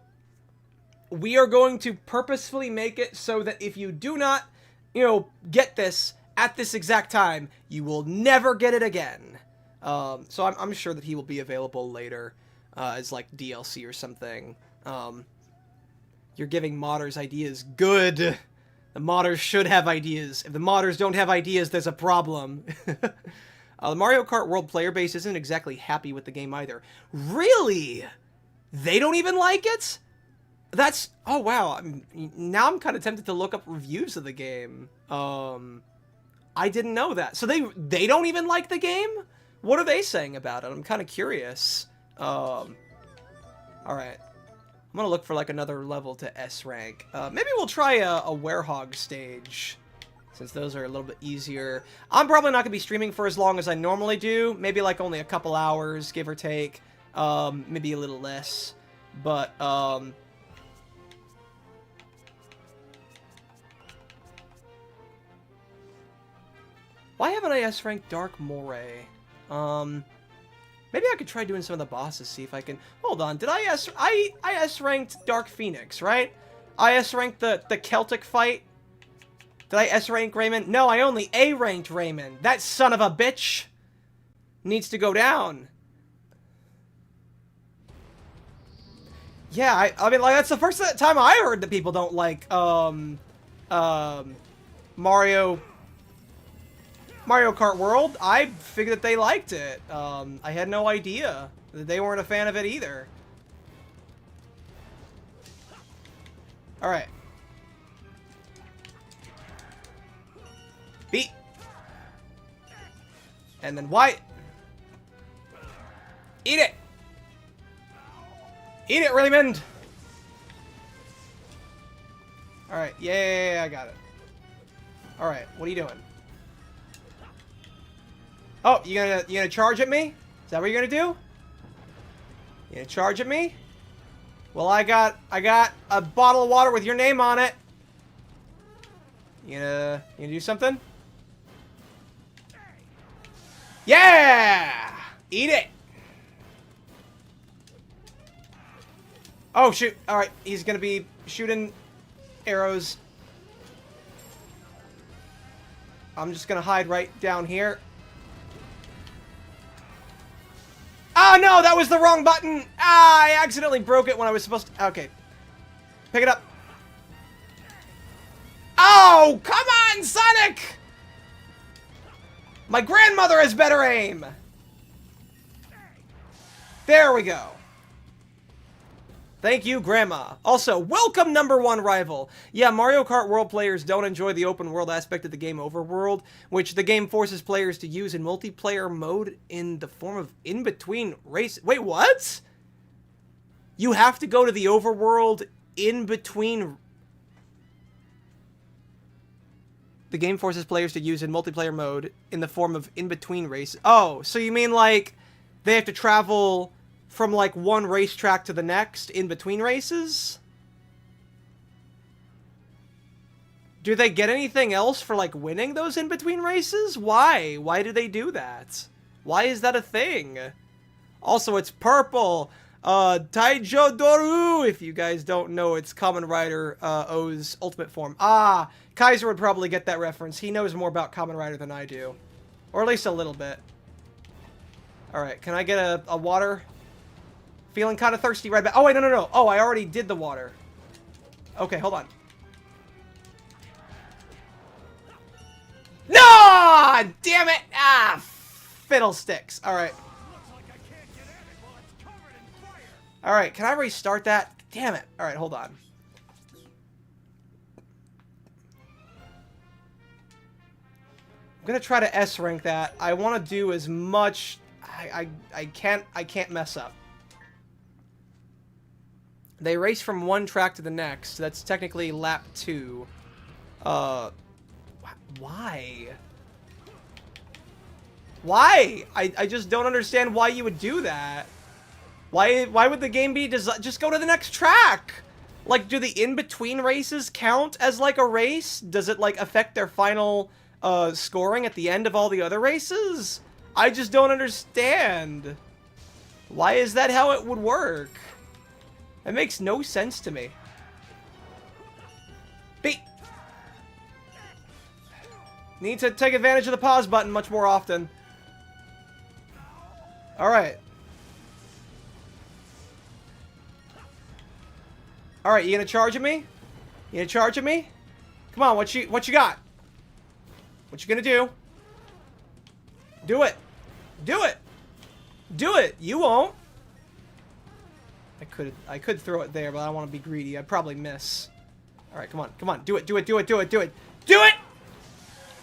We are going to purposefully make it so that if you do not, you know, get this at this exact time, you will never get it again. So I'm sure that he will be available later as, like, DLC or something. You're giving modders ideas. Good! The modders should have ideas. If the modders don't have ideas, there's a problem. The Mario Kart World player base isn't exactly happy with the game either. Really? They don't even like it? That's... Oh, wow. Now I'm kind of tempted to look up reviews of the game. I didn't know that. So they don't even like the game? What are they saying about it? I'm kind of curious. Alright. I'm gonna look for, like, another level to S rank. Maybe we'll try a Werehog stage, since those are a little bit easier. I'm probably not gonna be streaming for as long as I normally do. Maybe, like, only a couple hours, give or take. Maybe a little less. But, why haven't I S ranked Dark Moray? Maybe I could try doing some of the bosses, see if I can... Hold on, did I S-ranked Dark Phoenix, right? I S-ranked the Celtic fight? Did I S-rank Raymond? No, I only A-ranked Raymond. That son of a bitch needs to go down. Yeah, I mean, like, that's the first time I heard that people don't like, Mario Kart World. I figured that they liked it. I had no idea that they weren't a fan of it either. Alright. Beat. And then white. Eat it! Eat it, Raymond! Alright, yeah, I got it. Alright, what are you doing? Oh, you gonna charge at me? Is that what you're gonna do? You gonna charge at me? Well, I got a bottle of water with your name on it. You gonna do something? Yeah! Eat it! Oh, shoot. Alright, he's gonna be shooting arrows. I'm just gonna hide right down here. Oh, no! That was the wrong button! Ah, I accidentally broke it when I was supposed to... Okay. Pick it up. Oh, come on, Sonic! My grandmother has better aim! There we go. Thank you, Grandma. Also, welcome #1 rival. Yeah, Mario Kart World players don't enjoy the open world aspect of the game overworld, which the game forces players to use in multiplayer mode in the form of in-between race. Wait, what? You have to go to the overworld in between... The game forces players to use in multiplayer mode in the form of in-between races. Oh, so you mean like they have to travel from like one racetrack to the next in between races? Do they get anything else for like winning those in between races? Why? Why do they do that? Why is that a thing? Also, it's purple. Taijo Doru, if you guys don't know, it's Kamen Rider O's ultimate form. Ah, Kaiser would probably get that reference. He knows more about Kamen Rider than I do. Or at least a little bit. Alright, can I get a water? Feeling kind of thirsty right back. Oh, wait, no, no, no. Oh, I already did the water. Okay, hold on. No! Damn it! Ah, fiddlesticks. Alright. Alright, can I restart that? Damn it. Alright, hold on. I'm gonna try to S rank that. I want to do as much... I can't mess up. They race from one track to the next. That's technically lap 2. Why? Why? I just don't understand why you would do that. Why would the game be just go to the next track? Like, do the in-between races count as, like, a race? Does it, like, affect their final, scoring at the end of all the other races? I just don't understand. Why is that how it would work? It makes no sense to me. Need to take advantage of the pause button much more often. Alright. Alright, you gonna charge at me? You gonna charge at me? Come on, what you got? What you gonna do? Do it! Do it! Do it! You won't! I could throw it there, but I don't want to be greedy. I'd probably miss. Alright, come on, come on. Do it, do it, do it, do it, do it! Do it!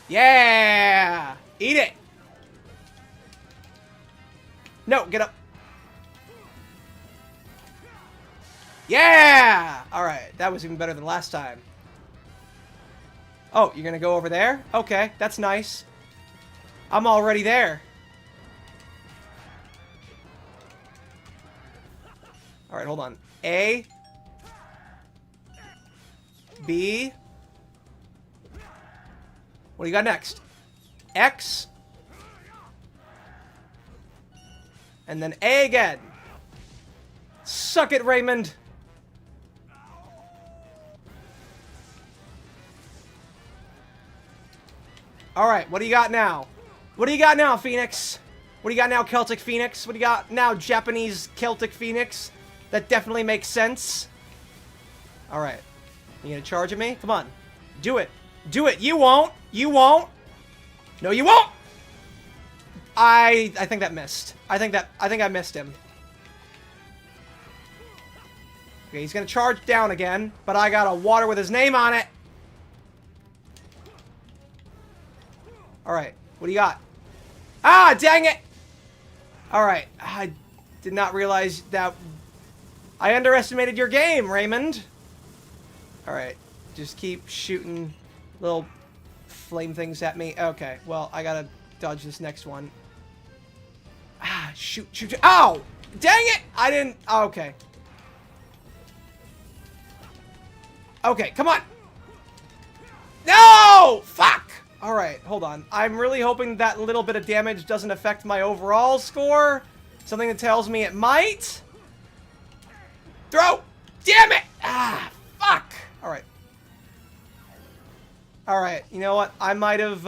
Yeah! Eat it! No, get up. Yeah! Alright, that was even better than last time. Oh, you're gonna go over there? Okay, that's nice. I'm already there. Alright, hold on. A. B. What do you got next? X. And then A again. Suck it, Raymond. Alright, what do you got now? What do you got now, Phoenix? What do you got now, Celtic Phoenix? What do you got now, Japanese Celtic Phoenix? That definitely makes sense. Alright. You gonna charge at me? Come on. Do it. Do it. You won't. You won't. No, you won't! I think that missed. I think I missed him. Okay, he's gonna charge down again, but I got a water with his name on it. Alright, what do you got? Ah, dang it! Alright, I did not realize that... I underestimated your game, Raymond. Alright, just keep shooting little flame things at me. Okay, well, I gotta dodge this next one. Ah, shoot, shoot, shoot. Ow! Dang it! I didn't... Oh, okay. Okay, come on! No! Fuck! Alright, hold on. I'm really hoping that little bit of damage doesn't affect my overall score. Something that tells me it might. Throw! Damn it! Ah, fuck! Alright. Alright, you know what? I might have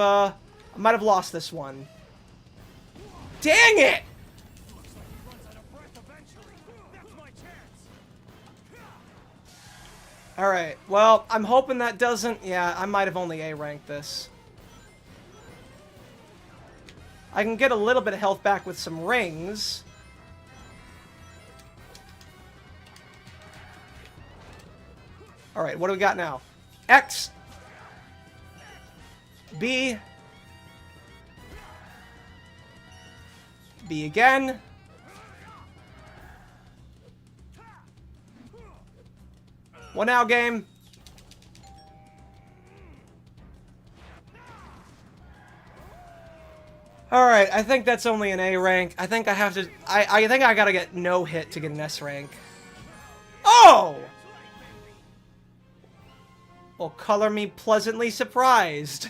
lost this one. Dang it! Alright, well, I'm hoping that doesn't... Yeah, I might have only A-ranked this. I can get a little bit of health back with some rings. Alright, what do we got now? X. B. B again. What now, game? Alright, I think that's only an A rank. I think I have to... I think I gotta get no hit to get an S rank. Oh! Well, color me pleasantly surprised.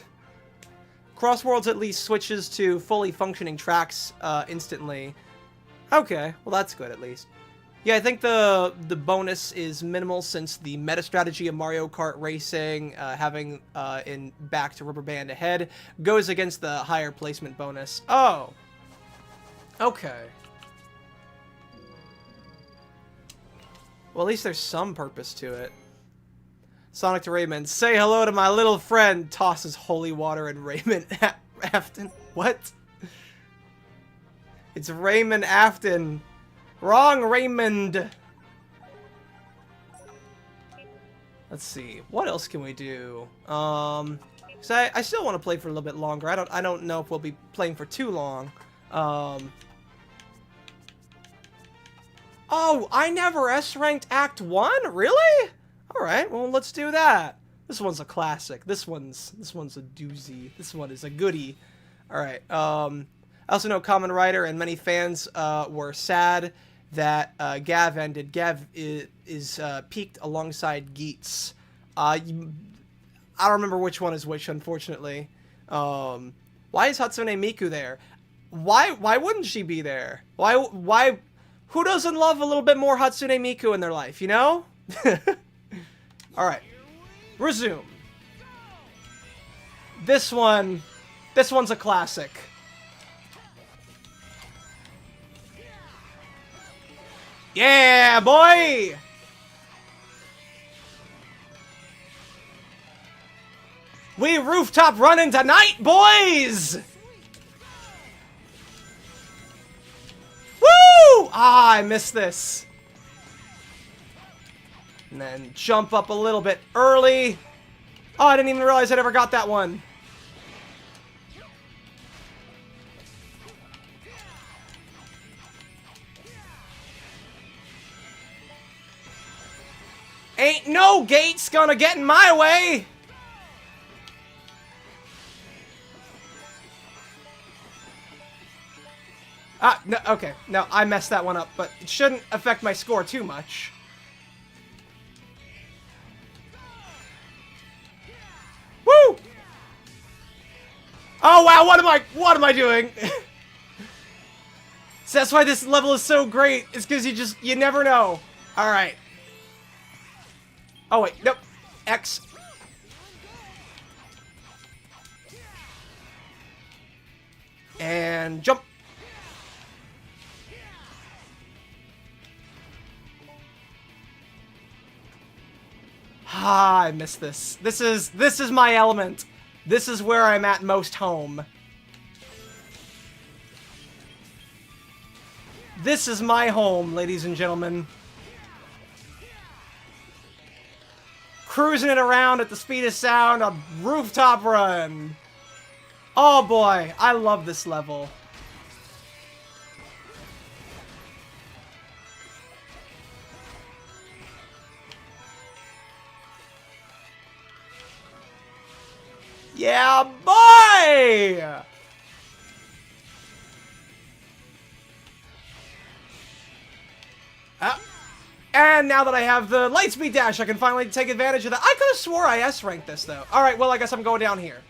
Crossworlds at least switches to fully functioning tracks instantly. Okay, well that's good at least. Yeah, I think the bonus is minimal since the meta strategy of Mario Kart Racing, having in back to rubber band ahead, goes against the higher placement bonus. Oh! Okay. Well, at least there's some purpose to it. Sonic to Raymond. Say hello to my little friend. Tosses holy water and Raymond Afton. What? It's Raymond Afton. Wrong, Raymond. Let's see. What else can we do? So I still want to play for a little bit longer. I don't know if we'll be playing for too long. Oh, I never S-ranked Act 1? Really? Alright, well, let's do that. This one's a classic. This one's a doozy. This one is a goodie. Alright, I also know Common Writer and many fans were sad that Gav ended. Gav is peaked alongside Geets. I don't remember which one is which, unfortunately. Why is Hatsune Miku there? Why wouldn't she be there? Why? Who doesn't love a little bit more Hatsune Miku in their life, you know? Alright. Resume. This one's a classic. Yeah, boy! We rooftop running tonight, boys! Woo! Ah, I missed this. And then jump up a little bit early. Oh, I didn't even realize I never got that one. Ain't no gates gonna get in my way! Ah, no, okay. No, I messed that one up, but it shouldn't affect my score too much. Woo! Oh wow, what am I doing? So that's why this level is so great. It's because you never know. Alright. Oh wait, nope. X. And jump. Ah, I missed this. This is my element. This is where I'm at most home. This is my home, ladies and gentlemen. Cruising it around at the speed of sound, a rooftop run. Oh boy, I love this level. Yeah, boy! And now that I have the Lightspeed Dash, I can finally take advantage of that. I could have swore I S-ranked this, though. Alright, well, I guess I'm going down here.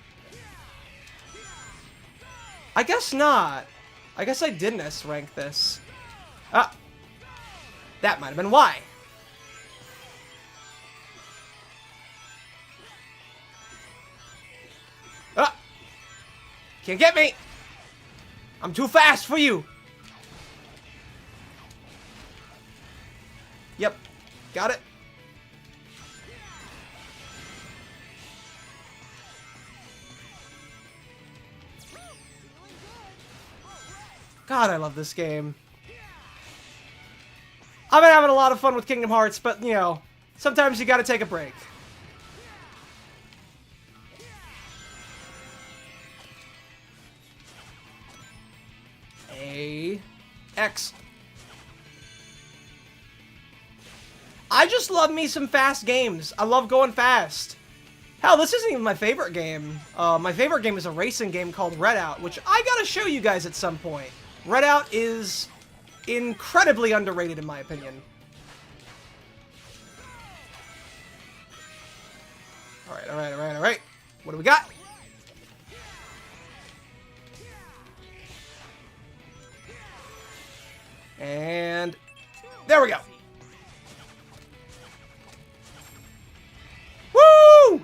I guess not. I guess I didn't S-rank this. Ah. That might have been why. Ah. Can't get me. I'm too fast for you. Yep. Got it. God, I love this game. I've been having a lot of fun with Kingdom Hearts, but, you know, sometimes you gotta take a break. A. X. I just love me some fast games. I love going fast. Hell, this isn't even my favorite game. My favorite game is a racing game called Redout, which I gotta show you guys at some point. Redout is incredibly underrated in my opinion. Alright, alright, alright, alright. What do we got? And there we go. Woo!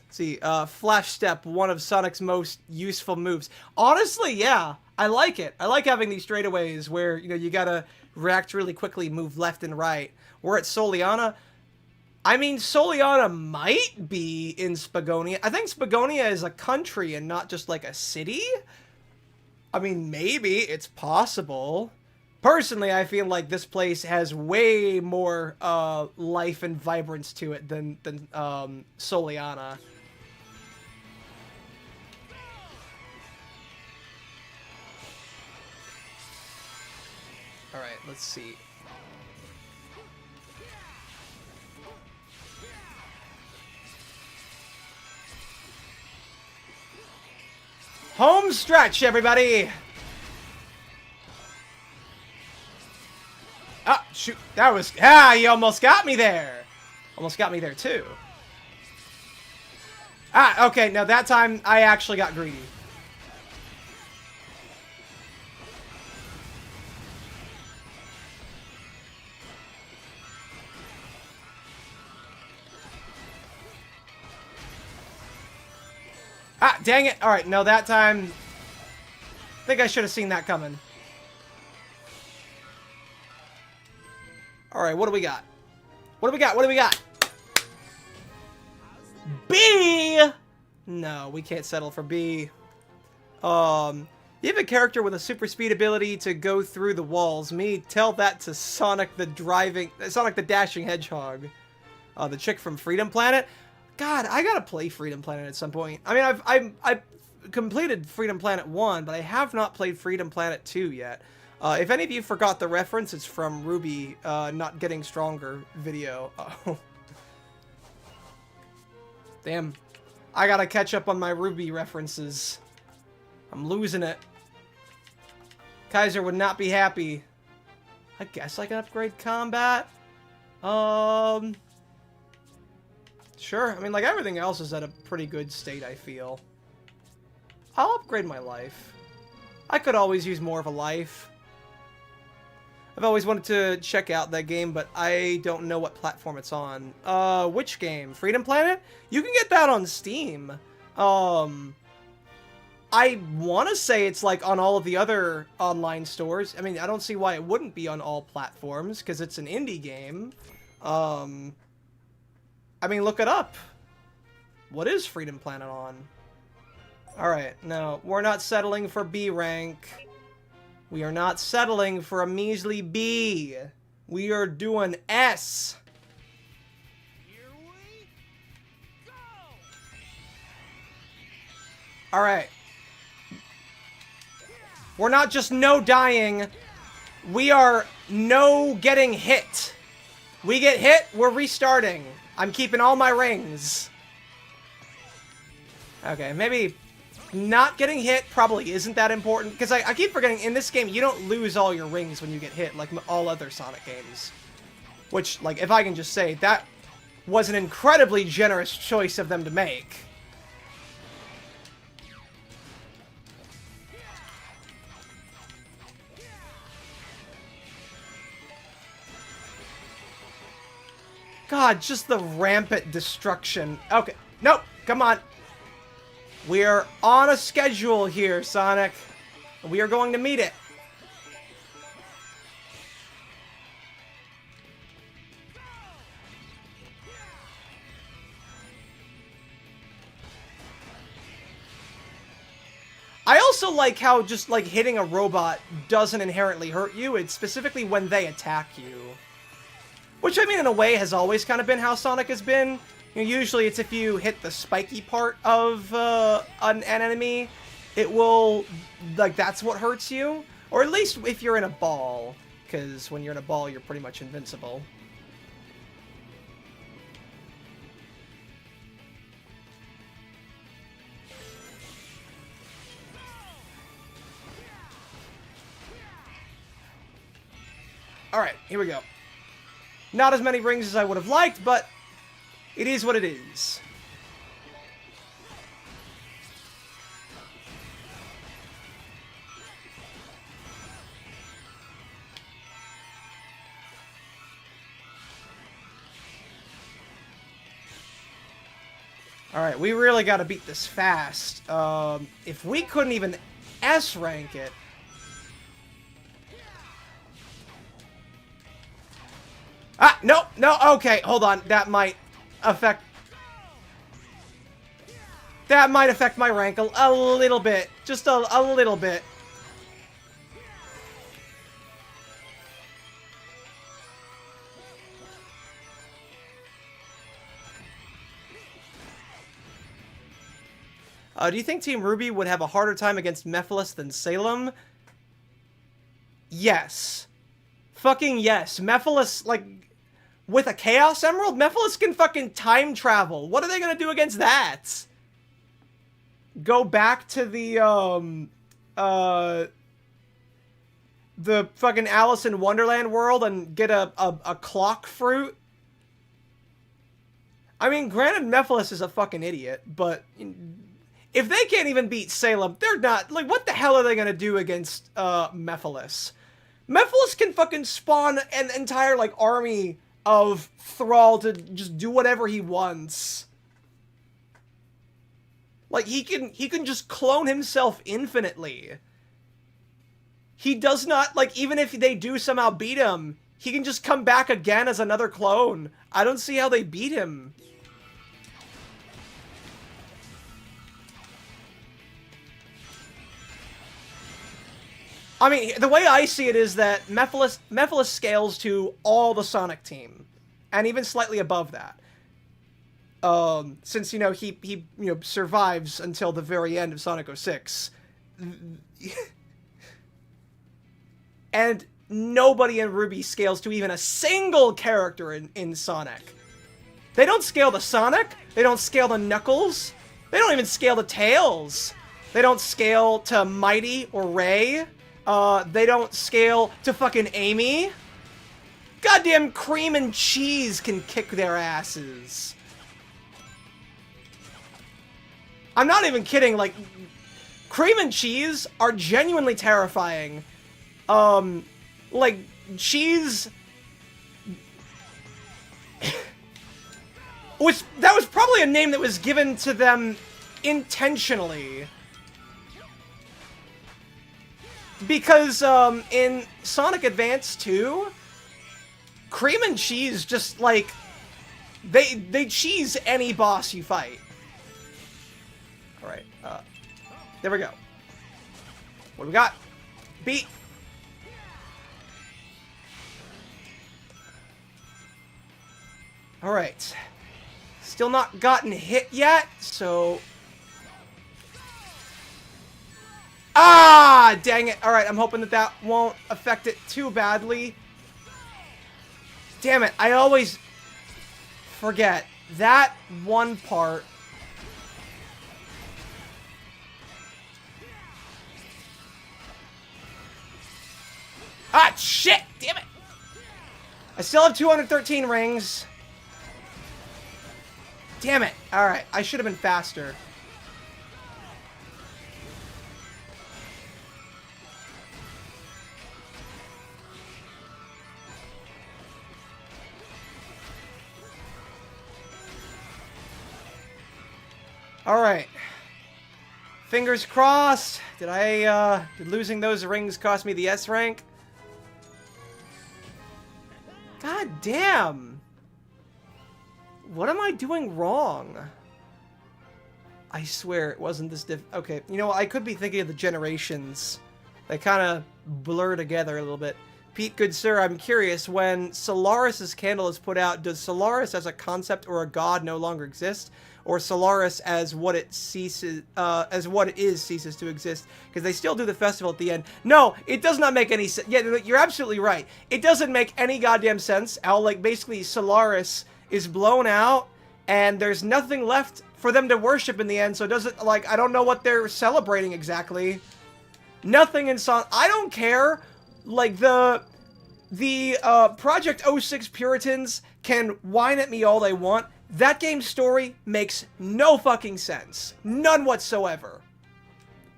See, Flash Step, one of Sonic's most useful moves. Honestly, yeah, I like it. I like having these straightaways where, you know, you gotta react really quickly, move left and right. We're at Soliana. I mean, Soliana might be in Spagonia. I think Spagonia is a country and not just like a city. I mean, maybe it's possible. Personally, I feel like this place has way more life and vibrance to it than Soliana. All right, let's see. Home stretch, everybody! Ah, shoot. That was... Ah, you almost got me there! Almost got me there, too. Ah, okay. Now, that time, I actually got greedy. Ah, dang it. Alright, no, that time... I think I should have seen that coming. Alright, what do we got? What do we got? What do we got? B! No, we can't settle for B. You have a character with a super speed ability to go through the walls. Me, tell that to Sonic the Dashing Hedgehog. The chick from Freedom Planet. God, I gotta play Freedom Planet at some point. I mean, I've completed Freedom Planet 1, but I have not played Freedom Planet 2 yet. If any of you forgot the reference, it's from Ruby, Not Getting Stronger video. Oh. Damn. I gotta catch up on my Ruby references. I'm losing it. Kaiser would not be happy. I guess I can upgrade combat. Sure. I mean, like, everything else is at a pretty good state, I feel. I'll upgrade my life. I could always use more of a life. I've always wanted to check out that game, but I don't know what platform it's on. Which game? Freedom Planet? You can get that on Steam. I want to say it's, like, on all of the other online stores. I mean, I don't see why it wouldn't be on all platforms, because it's an indie game. I mean, look it up. What is Freedom Planet on? Alright, no, we're not settling for B rank. We are not settling for a measly B. We are doing S. Here we go. Alright. We're not just no dying. We are no getting hit. We get hit, we're restarting. I'm keeping all my rings. Okay, maybe not getting hit probably isn't that important. Because I keep forgetting, in this game, you don't lose all your rings when you get hit, like all other Sonic games. Which, like, if I can just say, that was an incredibly generous choice of them to make. God, just the rampant destruction. Okay, nope, come on. We're on a schedule here, Sonic. We are going to meet it. I also like how just, like, hitting a robot doesn't inherently hurt you. It's specifically when they attack you. Which, I mean, in a way, has always kind of been how Sonic has been. You know, usually it's if you hit the spiky part of an enemy, it will, like, that's what hurts you. Or at least if you're in a ball. Because when you're in a ball, you're pretty much invincible. Alright, here we go. Not as many rings as I would have liked, but it is what it is. Alright, we really gotta beat this fast. If we couldn't even S-rank it... Ah, no, no, okay, hold on. That might affect... That might affect my rank a little bit. Just a little bit. Do you think Team Ruby would have a harder time against Mephiles than Salem? Yes. Fucking yes. Mephiles, like, with a Chaos Emerald, Mephiles can fucking time travel. What are they gonna do against that? Go back to the fucking Alice in Wonderland world and get a clock fruit? I mean, granted, Mephiles is a fucking idiot, but... If they can't even beat Salem, they're not... Like, what the hell are they gonna do against, Mephiles? Mephiles can fucking spawn an entire, like, army of Thrall to just do whatever he wants. Like, he can just clone himself infinitely. He does not... Like, even if they do somehow beat him, he can just come back again as another clone. I don't see how they beat him. I mean, the way I see it is that Mephiles scales to all the Sonic team, and even slightly above that. Since, you know, he survives until the very end of Sonic 06. And nobody in Ruby scales to even a single character in Sonic. They don't scale to Sonic, they don't scale to Knuckles, they don't even scale to Tails. They don't scale to Mighty or Ray. They don't scale to fucking Amy. Goddamn Cream and Cheese can kick their asses. I'm not even kidding, like, Cream and Cheese are genuinely terrifying. Like, Cheese... that was probably a name that was given to them intentionally. Because, in Sonic Advance 2, Cream and Cheese just, like, they cheese any boss you fight. Alright, there we go. What do we got? Beat. Alright. Still not gotten hit yet, so... Ah, dang it. Alright, I'm hoping that that won't affect it too badly. Damn it, I always forget. That one part... Ah, shit! Damn it! I still have 213 rings. Damn it. Alright, I should have been faster. Alright. Fingers crossed. Did losing those rings cost me the S rank? God damn. What am I doing wrong? I swear it wasn't this okay, you know what? I could be thinking of the generations. They kind of blur together a little bit. Pete, good sir, I'm curious, when Solaris's candle is put out, does Solaris as a concept or a god no longer exist? Or Solaris as what it ceases, ceases to exist? Because they still do the festival at the end. No, it does not make any sense. Yeah, you're absolutely right. It doesn't make any goddamn sense how, like, basically Solaris is blown out, and there's nothing left for them to worship in the end, so it doesn't, like, I don't know what they're celebrating exactly. Nothing in Sonic. I don't care. Like, the Project 06 Puritans can whine at me all they want. That game's story makes no fucking sense. None whatsoever.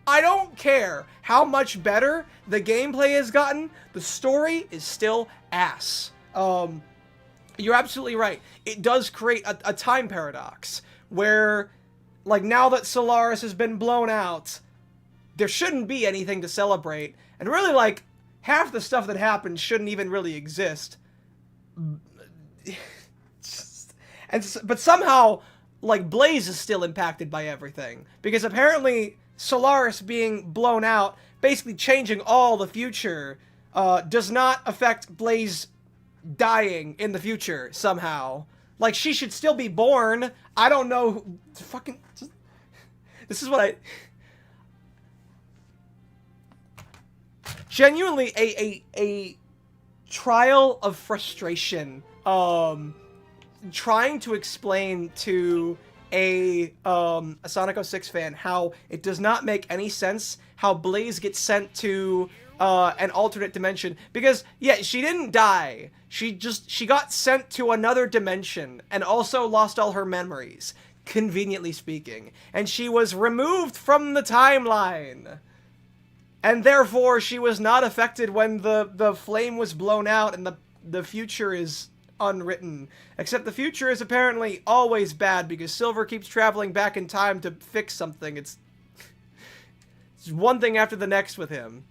I don't care how much better the gameplay has gotten. The story is still ass. You're absolutely right. It does create a time paradox where, like, now that Solaris has been blown out, there shouldn't be anything to celebrate. And really, like, half the stuff that happened shouldn't even really exist. But somehow, like, Blaze is still impacted by everything. Because apparently, Solaris being blown out, basically changing all the future, does not affect Blaze dying in the future, somehow. Like, she should still be born. I don't know who... Fucking... This is what I... Genuinely, a trial of frustration. Trying to explain to a Sonic 06 fan how it does not make any sense how Blaze gets sent to an alternate dimension. Because, yeah, she didn't die. She got sent to another dimension and also lost all her memories, conveniently speaking. And she was removed from the timeline. And therefore, she was not affected when the flame was blown out and the future is unwritten. Except the future is apparently always bad because Silver keeps traveling back in time to fix something. It's one thing after the next with him.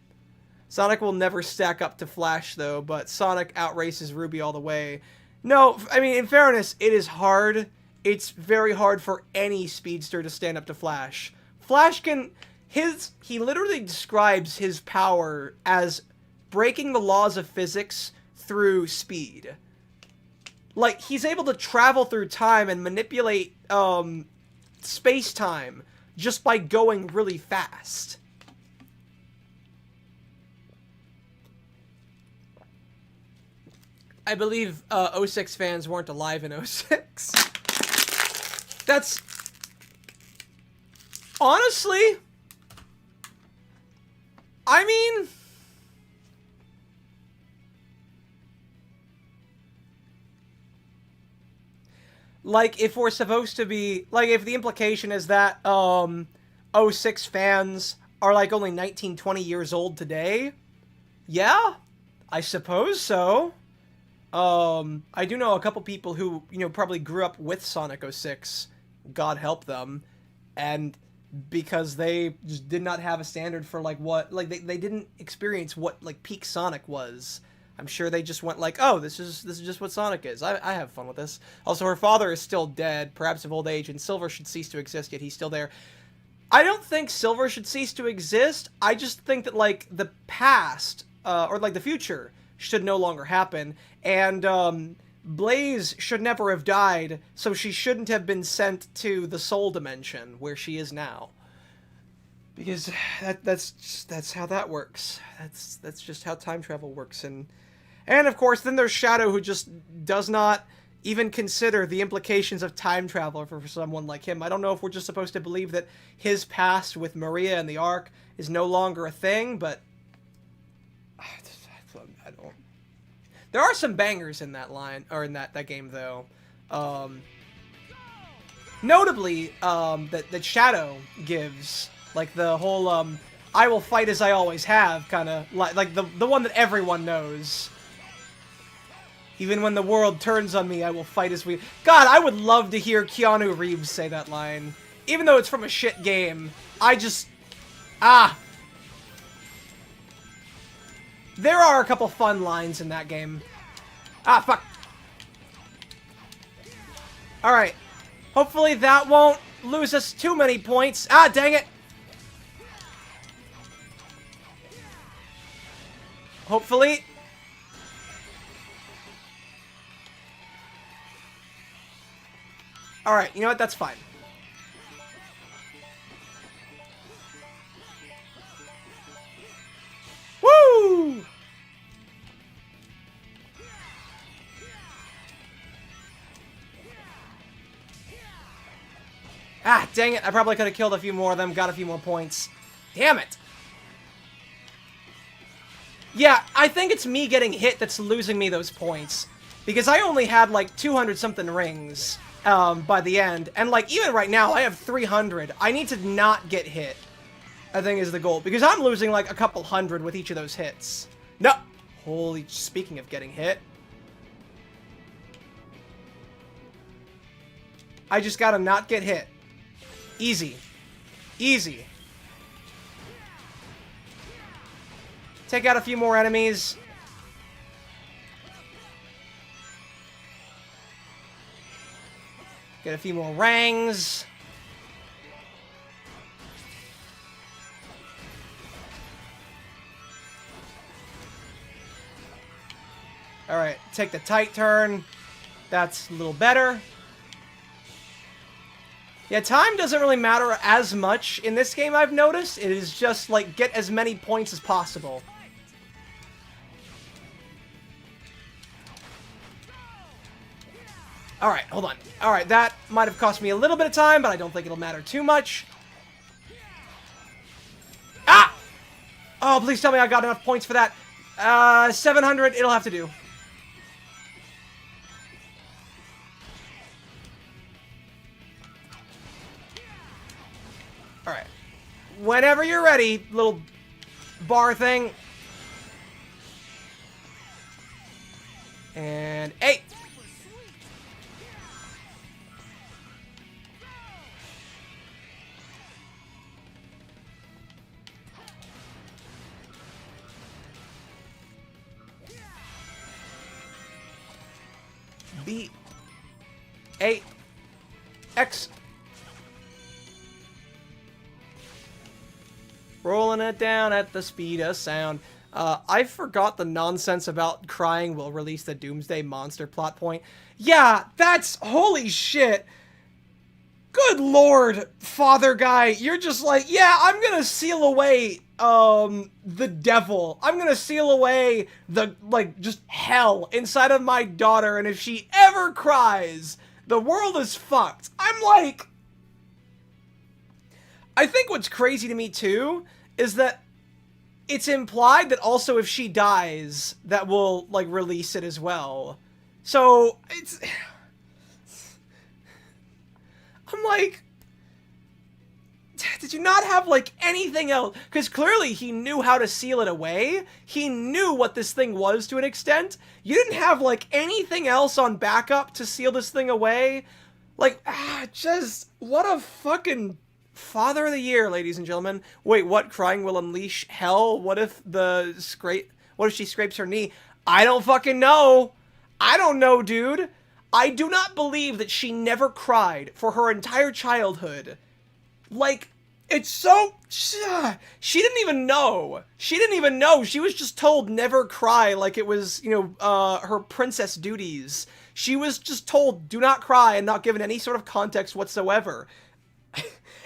Sonic will never stack up to Flash, though, but Sonic outraces Ruby all the way. No, I mean, in fairness, it is hard. It's very hard for any speedster to stand up to Flash. Flash can... He literally describes his power as breaking the laws of physics through speed. Like, he's able to travel through time and manipulate, space-time just by going really fast. I believe, 06 fans weren't alive in 06. That's... Honestly... I mean... Like, if we're supposed to be... Like, if the implication is that, 06 fans are, like, only 19, 20 years old today, yeah, I suppose so. I do know a couple people who, you know, probably grew up with Sonic 06, God help them, and because they just did not have a standard for, like, what... Like, they didn't experience what, like, peak Sonic was. I'm sure they just went like, oh, this is just what Sonic is. I have fun with this. Also, her father is still dead, perhaps of old age, and Silver should cease to exist, yet he's still there. I don't think Silver should cease to exist. I just think that, like, the past, or, like, the future should no longer happen. And, Blaze should never have died, so she shouldn't have been sent to the Soul Dimension, where she is now. Because that's how that works. That's just how time travel works. And of course, then there's Shadow, who just does not even consider the implications of time travel for someone like him. I don't know if we're just supposed to believe that his past with Maria and the Ark is no longer a thing, but I don't. There are some bangers in that line, or in that game, though. Notably, that Shadow gives, like, the whole, I will fight as I always have, kind of, like the one that everyone knows. Even when the world turns on me, I will fight as we... God, I would love to hear Keanu Reeves say that line. even though it's from a shit game, I just... Ah! There are a couple fun lines in that game. Ah, fuck. Alright. Hopefully that won't lose us too many points. Ah, dang it! Hopefully. Alright, you know what? That's fine. Woo! Ah, dang it. I probably could have killed a few more of them, got a few more points. Damn it. Yeah, I think it's me getting hit that's losing me those points. Because I only had, like, 200-something rings by the end. And, like, even right now, I have 300. I need to not get hit, I think is the goal. Because I'm losing, like, a couple hundred with each of those hits. No! Holy, speaking of getting hit. I just gotta not get hit. Easy. Easy. Take out a few more enemies. Get a few more rangs. Alright, take the tight turn. That's a little better. Yeah, time doesn't really matter as much in this game, I've noticed. It is just, like, get as many points as possible. Alright, hold on. Alright, that might have cost me a little bit of time, but I don't think it'll matter too much. Ah! Oh, please tell me I got enough points for that. 700, it'll have to do. Alright. Whenever you're ready, little bar thing. And 8. B. 8. X. Rolling it down at the speed of sound. I forgot the nonsense about crying will release the Doomsday Monster plot point. Yeah, that's... Holy shit. Good lord, father guy. You're just like, yeah, I'm gonna seal away, the devil. I'm gonna seal away the, like, just hell inside of my daughter, and if she ever cries, the world is fucked. I'm like... I think what's crazy to me, too, is that it's implied that also if she dies, that will, like, release it as well. So, it's... I'm like... Did you not have, like, anything else? Because clearly he knew how to seal it away. He knew what this thing was to an extent. You didn't have, like, anything else on backup to seal this thing away. Like, just... What a fucking... Father of the Year, ladies and gentlemen. Wait, what? Crying will unleash hell? What if what if she scrapes her knee? I don't fucking know. I don't know, dude. I do not believe that she never cried for her entire childhood. Like, it's so... She didn't even know. She didn't even know. She was just told never cry like it was, you know, her princess duties. She was just told do not cry and not given any sort of context whatsoever.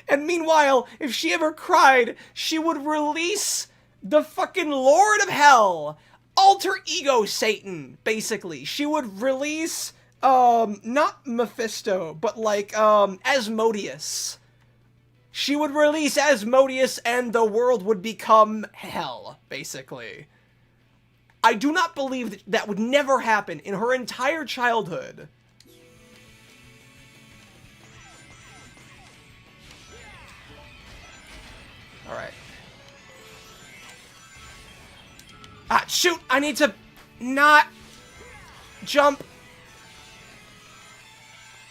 And meanwhile, if she ever cried, she would release the fucking Lord of Hell, alter ego Satan, basically. She would release, not Mephisto, but like, Asmodeus. She would release Asmodeus and the world would become hell, basically. I do not believe that that would never happen in her entire childhood. Alright. Ah, shoot! I need to not jump.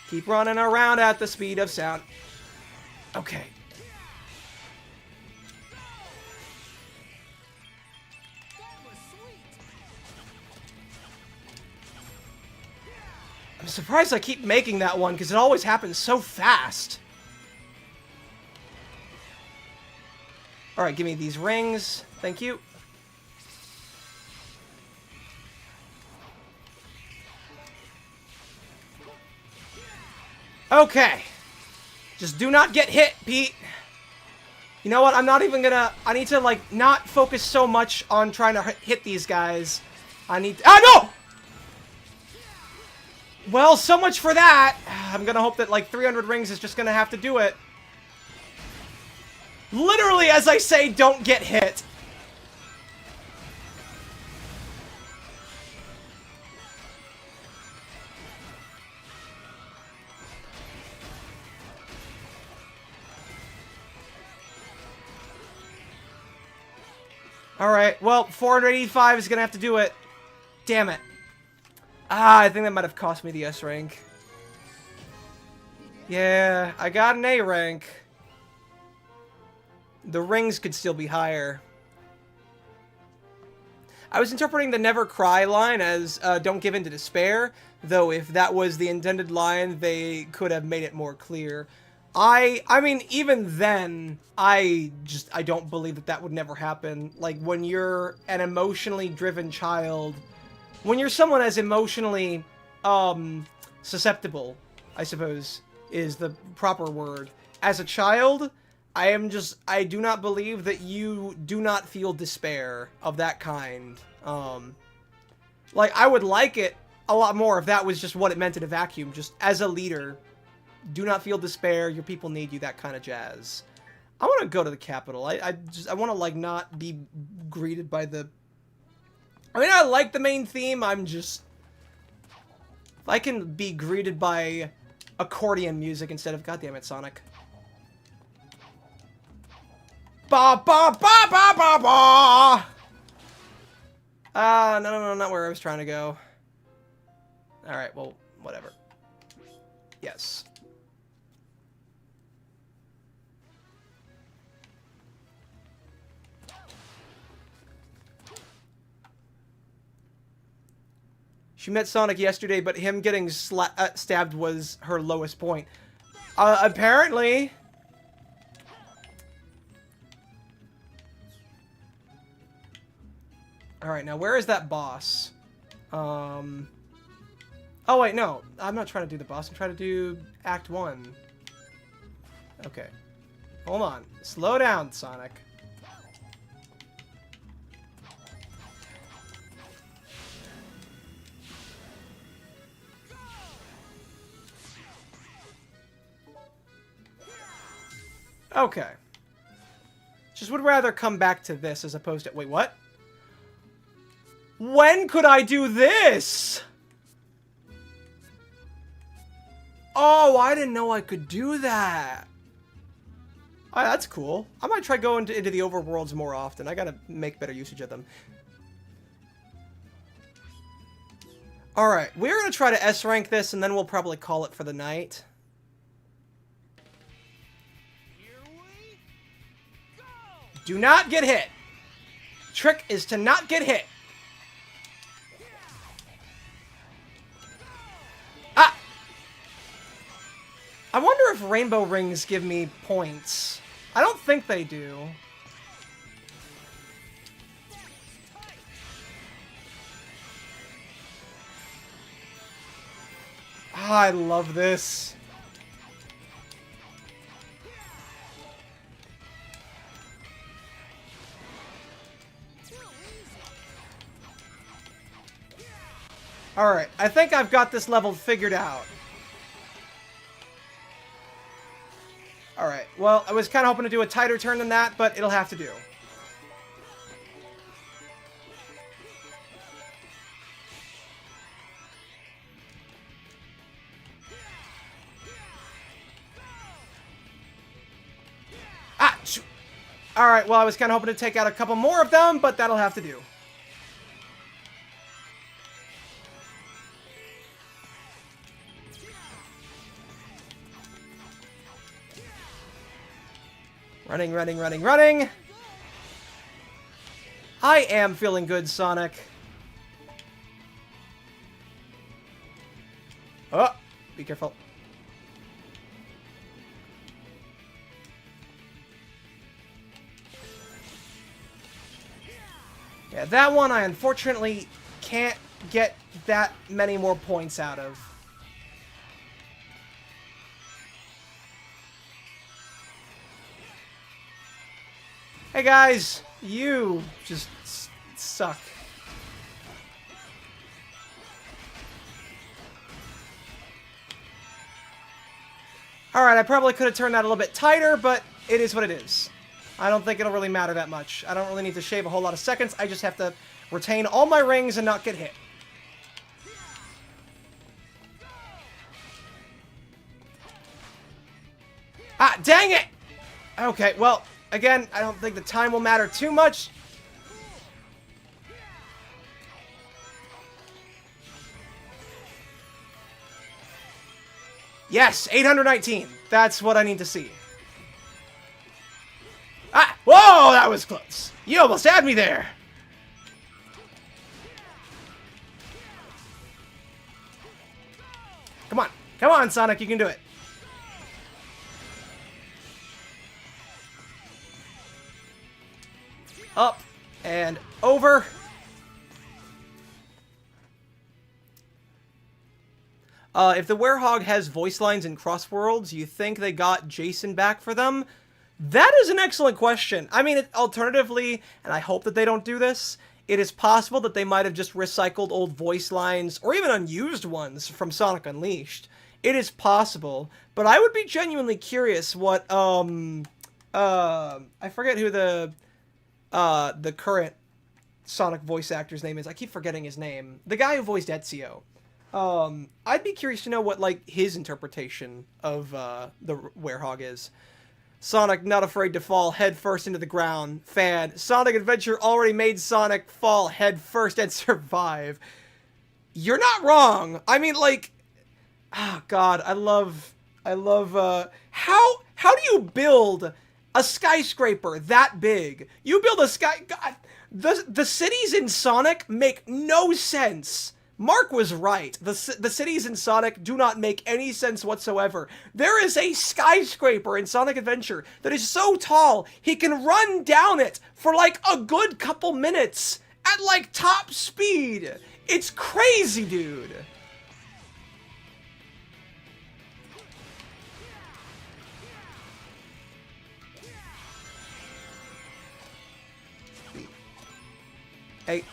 Keep running around at the speed of sound. Okay. That was sweet. I'm surprised I keep making that one, because it always happens so fast. Alright, give me these rings. Thank you. Okay. Just do not get hit, Pete. You know what? I'm not even gonna... I need to, like, not focus so much on trying to hit these guys. I need to... Ah, no! Well, so much for that. I'm gonna hope that, like, 300 rings is just gonna have to do it. Literally, as I say, don't get hit. Alright, well, 485 is gonna have to do it. Damn it. Ah, I think that might have cost me the S rank. Yeah, I got an A rank. The rings could still be higher. I was interpreting the never cry line as don't give in to despair, though if that was the intended line, they could have made it more clear. I mean, even then, I don't believe that that would never happen. Like, when you're an emotionally driven child, when you're someone as emotionally, susceptible, I suppose, is the proper word. As a child, I do not believe that you do not feel despair of that kind. Like, I would like it a lot more if that was just what it meant in a vacuum, just as a leader. Do not feel despair, your people need you, that kind of jazz. I want to go to the capital. I want to, like, not be greeted by the... I mean, I like the main theme, I'm just... If I can be greeted by accordion music instead of... God damn it, Sonic. Ba ba ba ba ba ba! No, not where I was trying to go. Alright, well, whatever. Yes. She met Sonic yesterday, but him getting stabbed was her lowest point. Apparently. Alright, now where is that boss? Oh wait, no. I'm not trying to do the boss. I'm trying to do Act 1. Okay. Hold on. Slow down, Sonic. Okay. Just would rather come back to this as opposed to... Wait, what? When could I do this? Oh, I didn't know I could do that. Oh, that's cool. I might try going into the overworlds more often. I gotta make better usage of them. Alright, we're gonna try to S-rank this, and then we'll probably call it for the night. Do not get hit. Trick is to not get hit. Ah! I wonder if rainbow rings give me points. I don't think they do. Ah, I love this. Alright, I think I've got this level figured out. Alright, well, I was kind of hoping to do a tighter turn than that, but it'll have to do. Ah! Alright, well, I was kind of hoping to take out a couple more of them, but that'll have to do. Running, running, running, running. I am feeling good, Sonic. Oh, be careful. Yeah, that one I unfortunately can't get that many more points out of. Hey guys, you just suck. Alright, I probably could have turned that a little bit tighter, but it is what it is. I don't think it'll really matter that much. I don't really need to shave a whole lot of seconds. I just have to retain all my rings and not get hit. Ah, dang it! Okay, well, again, I don't think the time will matter too much. Yes, 819. That's what I need to see. Ah! Whoa, that was close. You almost had me there. Come on. Come on, Sonic, you can do it. Up and over. If the Werehog has voice lines in Crossworlds, you think they got Jason back for them? That is an excellent question. I mean, alternatively, and I hope that they don't do this, it is possible that they might have just recycled old voice lines, or even unused ones, from Sonic Unleashed. It is possible, but I would be genuinely curious what, I forget who the current Sonic voice actor's name is. I keep forgetting his name. The guy who voiced Ezio. I'd be curious to know what, like, his interpretation of, the Werehog is. Sonic not afraid to fall headfirst into the ground. Fan. Sonic Adventure already made Sonic fall headfirst and survive. You're not wrong. I mean, like, oh god, I love, how do you build a skyscraper that big? You build a god, the cities in Sonic make no sense. Mark was right. The cities in Sonic do not make any sense whatsoever. There is a skyscraper in Sonic Adventure that is so tall, he can run down it for like a good couple minutes at like top speed. It's crazy, dude. A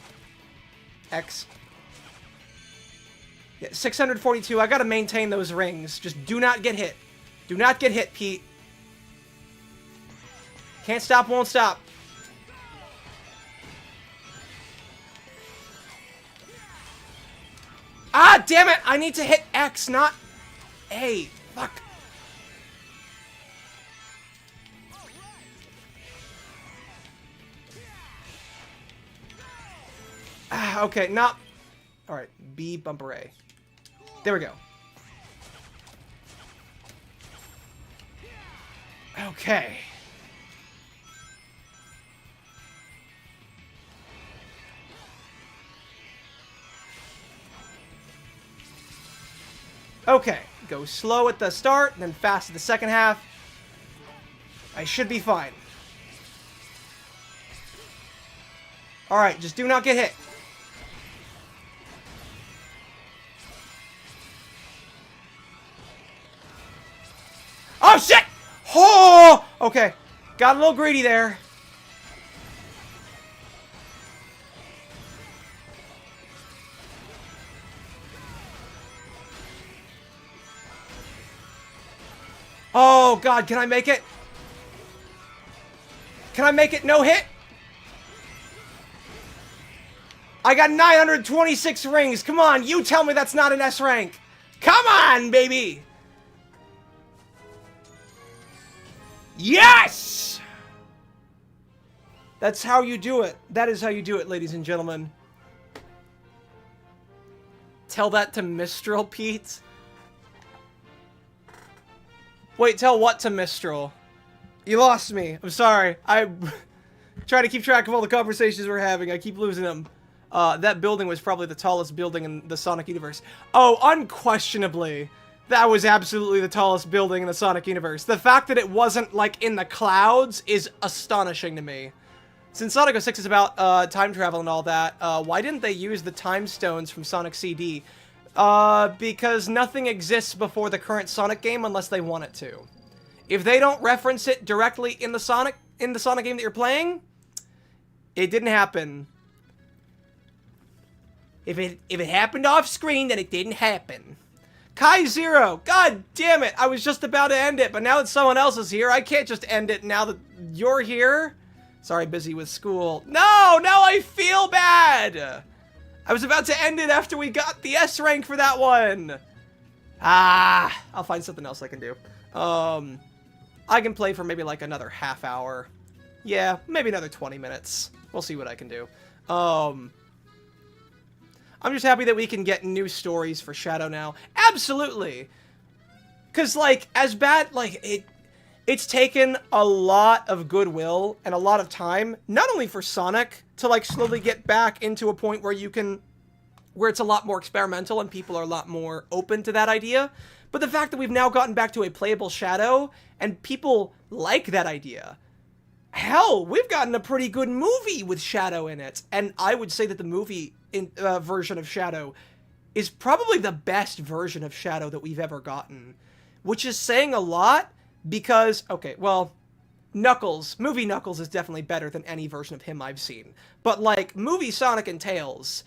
X. Yeah, 642. I gotta maintain those rings. Just do not get hit. Do not get hit, Pete. Can't stop, won't stop. Ah, damn it! I need to hit X, not A. Fuck. Ah, okay, not... Alright, B, bumper A. There we go. Okay. Okay, go slow at the start, then fast at the second half. I should be fine. Alright, just do not get hit. Oh, shit! Oh! Okay. Got a little greedy there. Oh, God. Can I make it? Can I make it no hit? I got 926 rings. Come on. You tell me that's not an S rank. Come on, baby. Yes! That's how you do it. That is how you do it, ladies and gentlemen. Tell that to Mistral, Pete. Wait, tell what to Mistral? You lost me. I'm sorry. I try to keep track of all the conversations we're having. I keep losing them. That building was probably the tallest building in the Sonic universe. Oh, unquestionably. That was absolutely the tallest building in the Sonic universe. The fact that it wasn't, like, in the clouds is astonishing to me. Since Sonic 06 is about time travel and all that, why didn't they use the time stones from Sonic CD? Because nothing exists before the current Sonic game unless they want it to. If they don't reference it directly in the Sonic game that you're playing, it didn't happen. If it happened off screen, then it didn't happen. Kai Zero, god damn it! I was just about to end it, but now that someone else is here, I can't just end it now that you're here. Sorry, busy with school. No, now I feel bad! I was about to end it after we got the S rank for that one. Ah, I'll find something else I can do. I can play for maybe like another half hour. Yeah, maybe another 20 minutes. We'll see what I can do. I'm just happy that we can get new stories for Shadow now. Absolutely! Because, like, as bad, like, it's taken a lot of goodwill and a lot of time, not only for Sonic, to, like, slowly get back into a point where where it's a lot more experimental and people are a lot more open to that idea, but the fact that we've now gotten back to a playable Shadow, and people like that idea. Hell, we've gotten a pretty good movie with Shadow in it, and I would say that the movie version of Shadow is probably the best version of Shadow that we've ever gotten, which is saying a lot because, okay, well, movie Knuckles is definitely better than any version of him I've seen, but like movie Sonic and Tails,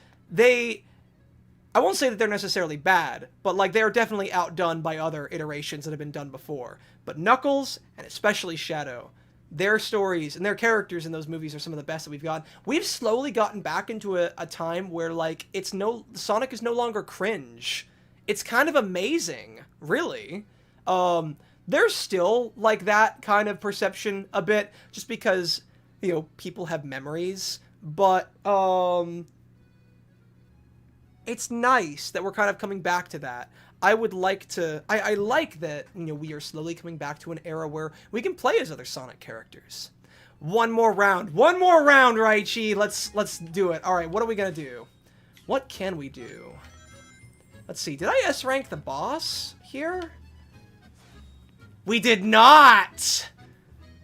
I won't say that they're necessarily bad, but like they're definitely outdone by other iterations that have been done before. But Knuckles, and especially Shadow, their stories and their characters in those movies are some of the best that we've gotten. We've slowly gotten back into a time where, like, Sonic is no longer cringe. It's kind of amazing, really. There's still, like, that kind of perception a bit, just because, you know, people have memories, but, it's nice that we're kind of coming back to that. I would like to... I like that, you know, we are slowly coming back to an era where we can play as other Sonic characters. One more round, Raichi! Let's do it. Alright, what are we gonna do? What can we do? Let's see, did I S-rank the boss here? We did not!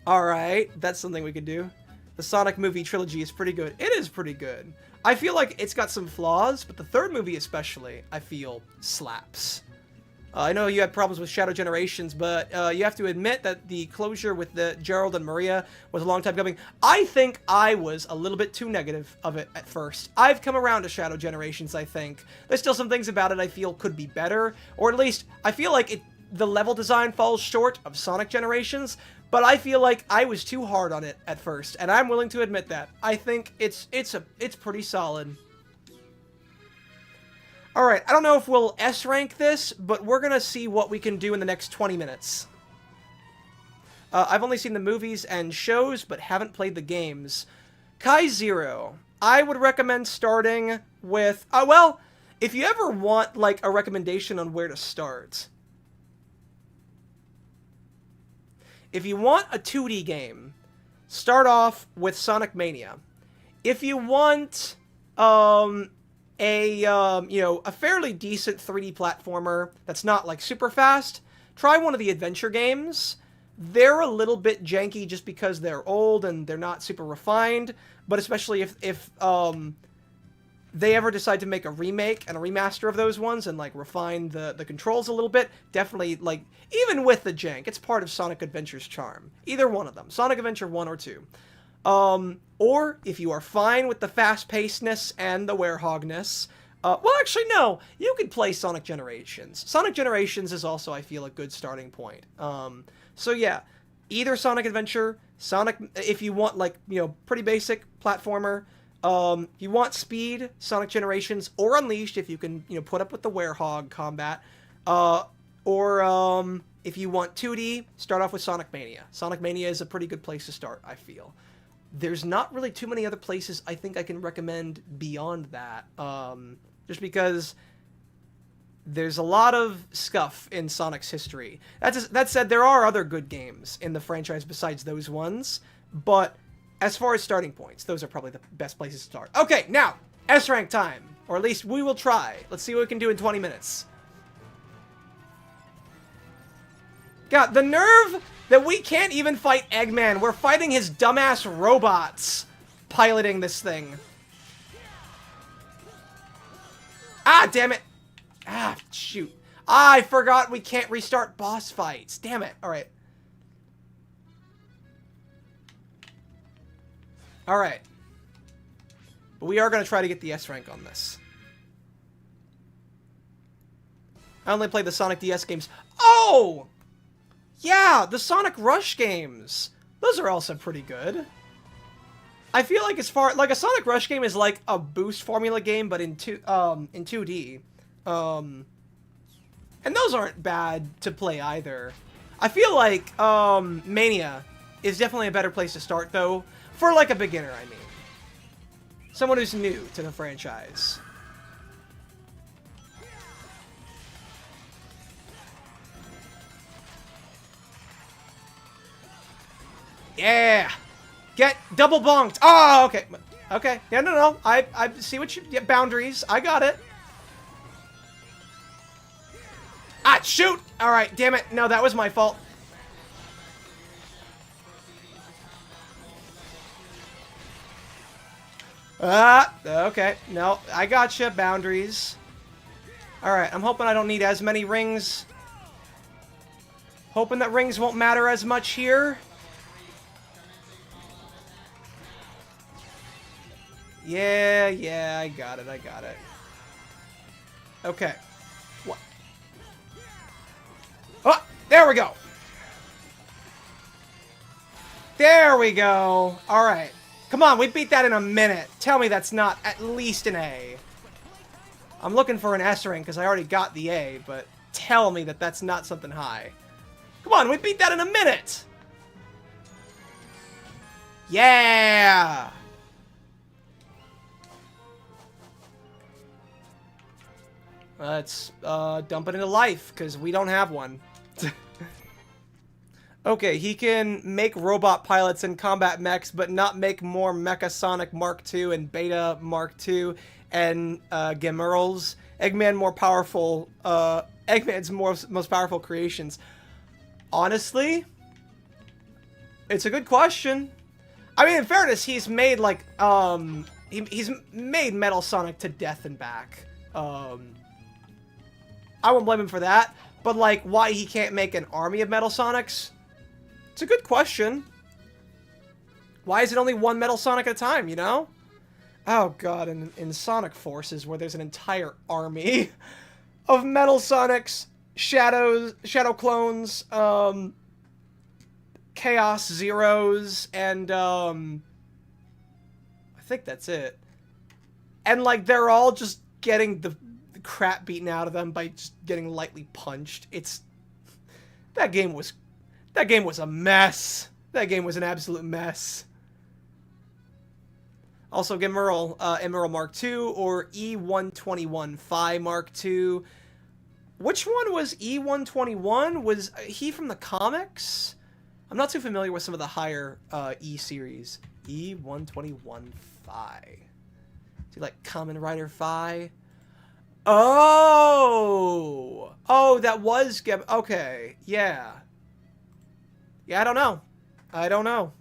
Alright, that's something we could do. The Sonic movie trilogy is pretty good. It is pretty good. I feel like it's got some flaws, but the third movie especially, I feel, slaps. I know you had problems with Shadow Generations, but you have to admit that the closure with the Gerald and Maria was a long time coming. I think I was a little bit too negative of it at first. I've come around to Shadow Generations, I think. There's still some things about it I feel could be better, or at least I feel like the level design falls short of Sonic Generations, but I feel like I was too hard on it at first, and I'm willing to admit that. I think it's pretty solid. Alright, I don't know if we'll S-rank this, but we're gonna see what we can do in the next 20 minutes. I've only seen the movies and shows, but haven't played the games. Kai Zero. I would recommend starting with... well, if you ever want, like, a recommendation on where to start... If you want a 2D game, start off with Sonic Mania. If you want you know, a fairly decent 3D platformer that's not like super fast, try one of the adventure games. They're a little bit janky just because they're old and they're not super refined, but especially if they ever decide to make a remake and a remaster of those ones and, like, refine the controls a little bit, definitely, like, even with the jank, it's part of Sonic Adventure's charm. Either one of them. Sonic Adventure 1 or 2. Or, if you are fine with the fast-pacedness and the werehogness, well, actually, no. You could play Sonic Generations. Sonic Generations is also, I feel, a good starting point. So, yeah. Either Sonic Adventure, if you want, like, you know, pretty basic platformer, if you want speed, Sonic Generations, or Unleashed, if you can, you know, put up with the werehog combat, or if you want 2D, start off with Sonic Mania. Sonic Mania is a pretty good place to start, I feel. There's not really too many other places I think I can recommend beyond that, just because there's a lot of scuff in Sonic's history. That said, there are other good games in the franchise besides those ones, but as far as starting points, those are probably the best places to start. Okay, now, S-rank time. Or at least we will try. Let's see what we can do in 20 minutes. God, the nerve that we can't even fight Eggman. We're fighting his dumbass robots piloting this thing. Ah, damn it. Ah, shoot. I forgot we can't restart boss fights. Damn it. Alright. Alright. But we are going to try to get the S rank on this. I only played the Sonic DS games. Oh! Yeah, the Sonic Rush games. Those are also pretty good. I feel like like a Sonic Rush game is like a boost formula game, but in 2D. And those aren't bad to play either. I feel like Mania is definitely a better place to start though, for like a beginner, I mean. Someone who's new to the franchise. Yeah! Get double bonked! Oh, okay. Okay. Yeah, no. I see what you... Yeah, boundaries. I got it. Ah, shoot! Alright, damn it. No, that was my fault. Okay. No, I gotcha. Boundaries. Alright, I'm hoping I don't need as many rings. Hoping that rings won't matter as much here. Yeah, I got it. Okay. What? Oh, there we go. There we go. Alright. Come on, we beat that in a minute. Tell me that's not at least an A. I'm looking for an S rank because I already got the A, but tell me that that's not something high. Come on, we beat that in a minute. Yeah! Let's dump it into life, because we don't have one. Okay, he can make robot pilots and combat mechs, but not make more Mecha Sonic Mark II and Beta Mark II and Gemurls. Eggman's most powerful creations. Honestly, it's a good question. I mean, in fairness, he's made, like, he's made Metal Sonic to death and back. I won't blame him for that, but, like, why he can't make an army of Metal Sonics? It's a good question. Why is it only one Metal Sonic at a time, you know? Oh, God, in Sonic Forces, where there's an entire army of Metal Sonics, Shadow Clones, Chaos Zeros, and, I think that's it. And, like, they're all just getting the crap beaten out of them by just getting lightly punched. That game was a mess. That game was an absolute mess. Also, Gemural, Emerald Mark II or E121 Phi Mark II. Which one was E121? Was he from the comics? I'm not too familiar with some of the higher E series. E121 Phi. Is he like Kamen Rider Phi? Oh! Oh, that was okay, yeah. Yeah, I don't know.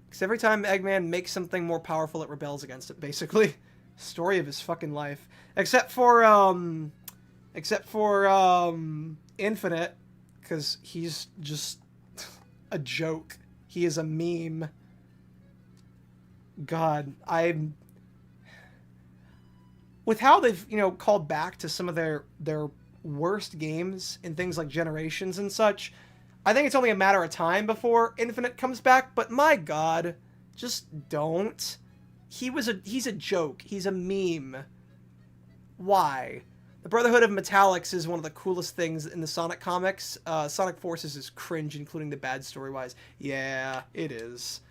Because every time Eggman makes something more powerful, it rebels against it, basically. Story of his fucking life. Except for Infinite, because he's just a joke. He is a meme. God, with how they've, called back to some of their worst games in things like Generations and such, I think it's only a matter of time before Infinite comes back, but my God, just don't. He's a joke. He's a meme. Why? The Brotherhood of Metallics is one of the coolest things in the Sonic comics. Sonic Forces is cringe, including the bad story-wise. Yeah, it is.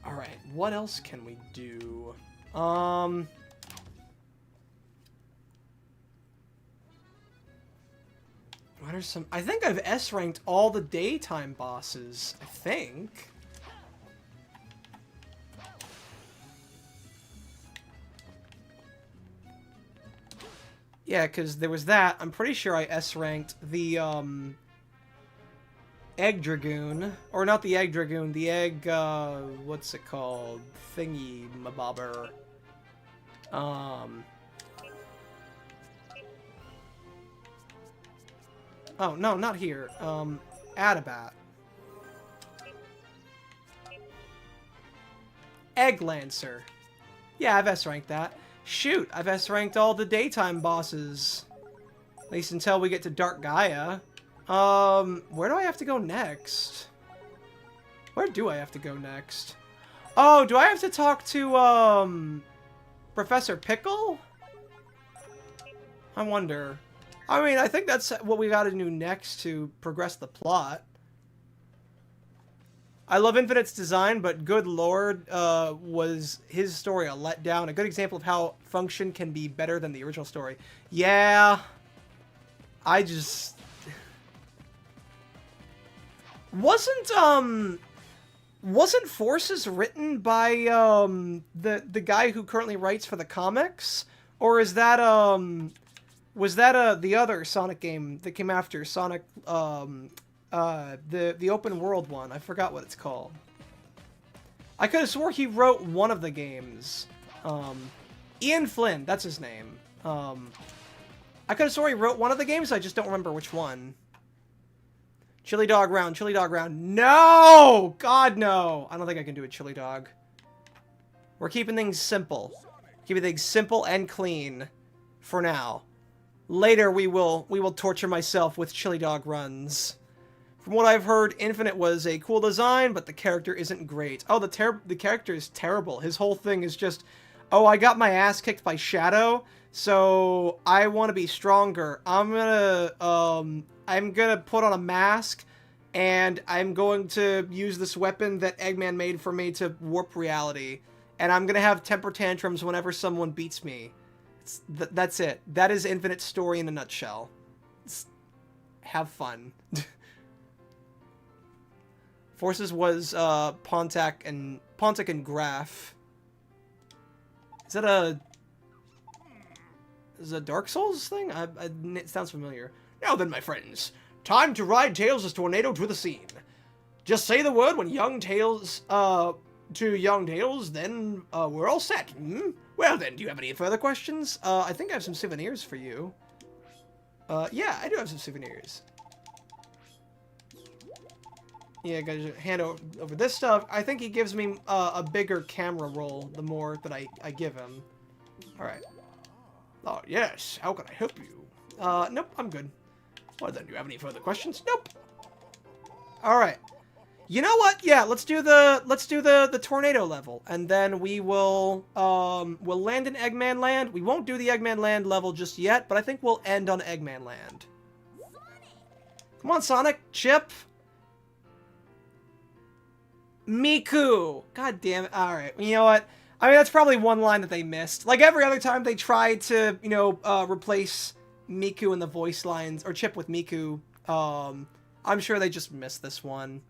Alright, what else can we do? What are some... I think I've S-ranked all the daytime bosses, I think. Yeah, because there was that. I'm pretty sure I S-ranked the, Egg Dragoon. Or not the Egg Dragoon, the Egg, what's it called? Thingy mabobber. Oh, no, not here. Adabat. Egg Lancer. Yeah, I've S-ranked that. Shoot, I've S-ranked all the daytime bosses. At least until we get to Dark Gaia. Where do I have to go next? Where do I have to go next? Oh, do I have to talk to, Professor Pickle? I wonder. I mean, I think that's what we gotta do next to progress the plot. I love Infinite's design, but good lord, was his story a letdown. A good example of how Function can be better than the original story. Yeah. I just... Wasn't Forces written by, the guy who currently writes for the comics? Or is that, was that, the other Sonic game that came after Sonic, the open world one? I forgot what it's called. I could have swore he wrote one of the games. Ian Flynn, that's his name. I could have swore he wrote one of the games, I just don't remember which one. Chili dog round, chili dog round. No! God, no! I don't think I can do a chili dog. We're keeping things simple. Keeping things simple and clean. For now. Later, we will torture myself with chili dog runs. From what I've heard, Infinite was a cool design, but the character isn't great. Oh, the character is terrible. His whole thing is just, oh, I got my ass kicked by Shadow, so I want to be stronger. I'm gonna put on a mask, and I'm going to use this weapon that Eggman made for me to warp reality. And I'm gonna have temper tantrums whenever someone beats me. That's it. That is Infinite's story in a nutshell. Have fun. Forces was Pontac and Graph. Is that a Dark Souls thing? It sounds familiar. Now then, my friends, time to ride Tails' tornado to the scene. Just say the word when young Tails, to young Tails, then we're all set. Hmm? Well then, do you have any further questions? I think I have some souvenirs for you. Yeah, I do have some souvenirs. Yeah, guys, hand over this stuff. I think he gives me a bigger camera roll the more that I give him. Alright. Oh, yes. How can I help you? Nope, I'm good. Well, then, do you have any further questions? Nope. Alright. You know what? Yeah, let's do the tornado level. And then we'll land in Eggman Land. We won't do the Eggman Land level just yet, but I think we'll end on Eggman Land. Come on, Sonic. Chip. Miku! God damn it. Alright, you know what? I mean, that's probably one line that they missed. Like every other time they tried to, you know, replace Miku in the voice lines, or Chip with Miku, I'm sure they just missed this one.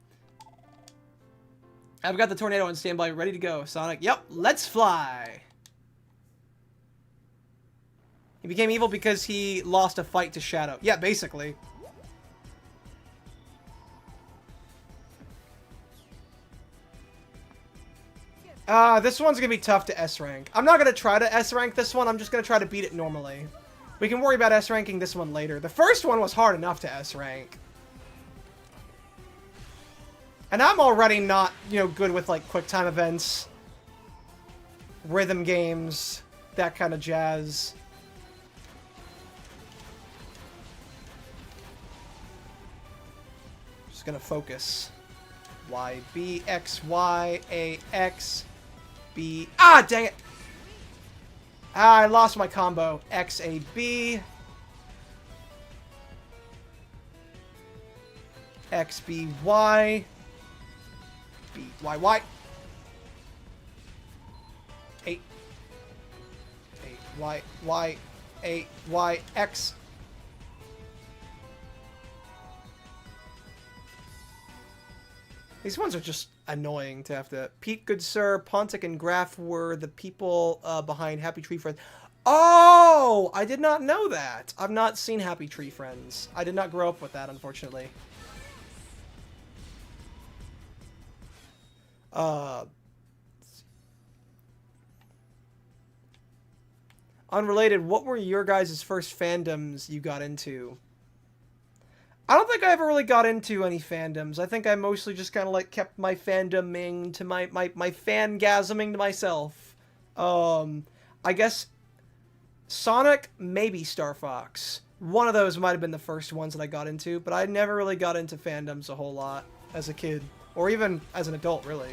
I've got the tornado on standby, ready to go, Sonic. Yep, let's fly! He became evil because he lost a fight to Shadow. Yeah, basically. This one's gonna be tough to S-rank. I'm not gonna try to S-rank this one, I'm just gonna try to beat it normally. We can worry about S-ranking this one later. The first one was hard enough to S-rank. And I'm already not, you know, good with, like, quick time events, rhythm games, that kind of jazz. Just gonna focus. Y, B, X, Y, A, X, B... Ah, dang it! Ah, I lost my combo. X, A, B. X, B, Y. B, Y, Y. Y, A, Y, X. These ones are just annoying to have to... Pete, good sir, Pontic, and Graf were the people behind Happy Tree Friends. Oh! I did not know that. I've not seen Happy Tree Friends. I did not grow up with that, unfortunately. Unrelated, what were your guys' first fandoms you got into? I don't think I ever really got into any fandoms. I think I mostly just kind of like kept my fandoming to my fangasming to myself. I guess Sonic, maybe Star Fox. One of those might have been the first ones that I got into, but I never really got into fandoms a whole lot as a kid. Or even as an adult, really.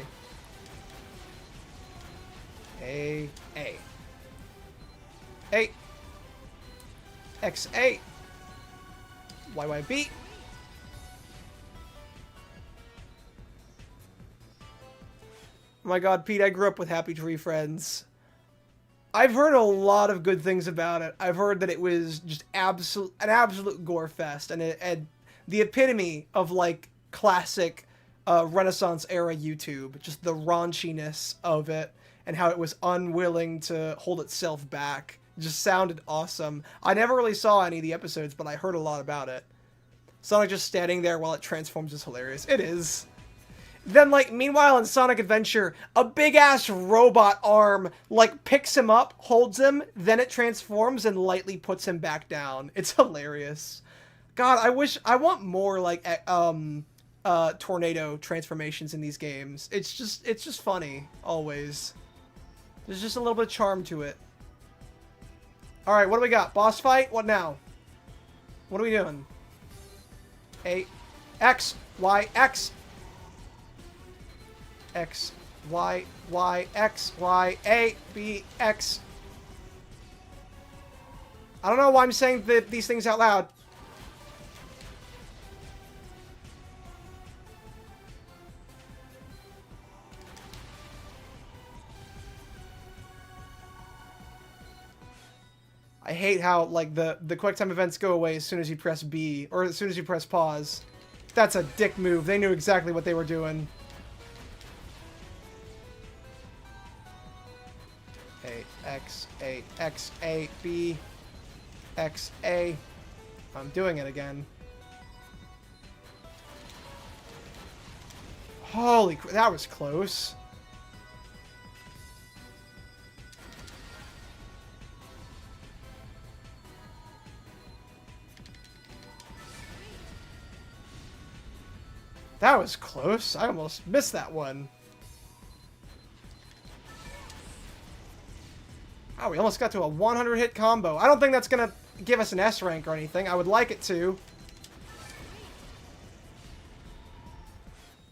A. XA. YYB. Oh my god, Pete, I grew up with Happy Tree Friends. I've heard a lot of good things about it. I've heard that it was just an absolute gore fest, and the epitome of like classic Renaissance era YouTube, just the raunchiness of it and how it was unwilling to hold itself back. It just sounded awesome. I never really saw any of the episodes, but I heard a lot about it. Sonic just standing there while it transforms is hilarious. It is. Then, like, meanwhile in Sonic Adventure, a big-ass robot arm, like, picks him up, holds him, then it transforms and lightly puts him back down. It's hilarious. God, I want more, like, tornado transformations in these games. It's just funny, always. There's just a little bit of charm to it. Alright, what do we got? Boss fight? What now? What are we doing? A, X, Y, X. X, Y, Y, X, Y, A, B, X. I don't know why I'm saying these things out loud. I hate how, like, the quick time events go away as soon as you press B, or as soon as you press pause. That's a dick move. They knew exactly what they were doing. X, A, B, X, A. I'm doing it again. Holy crap, that was close. That was close. I almost missed that one. Oh, we almost got to a 100 hit combo. I don't think that's going to give us an S rank or anything. I would like it to.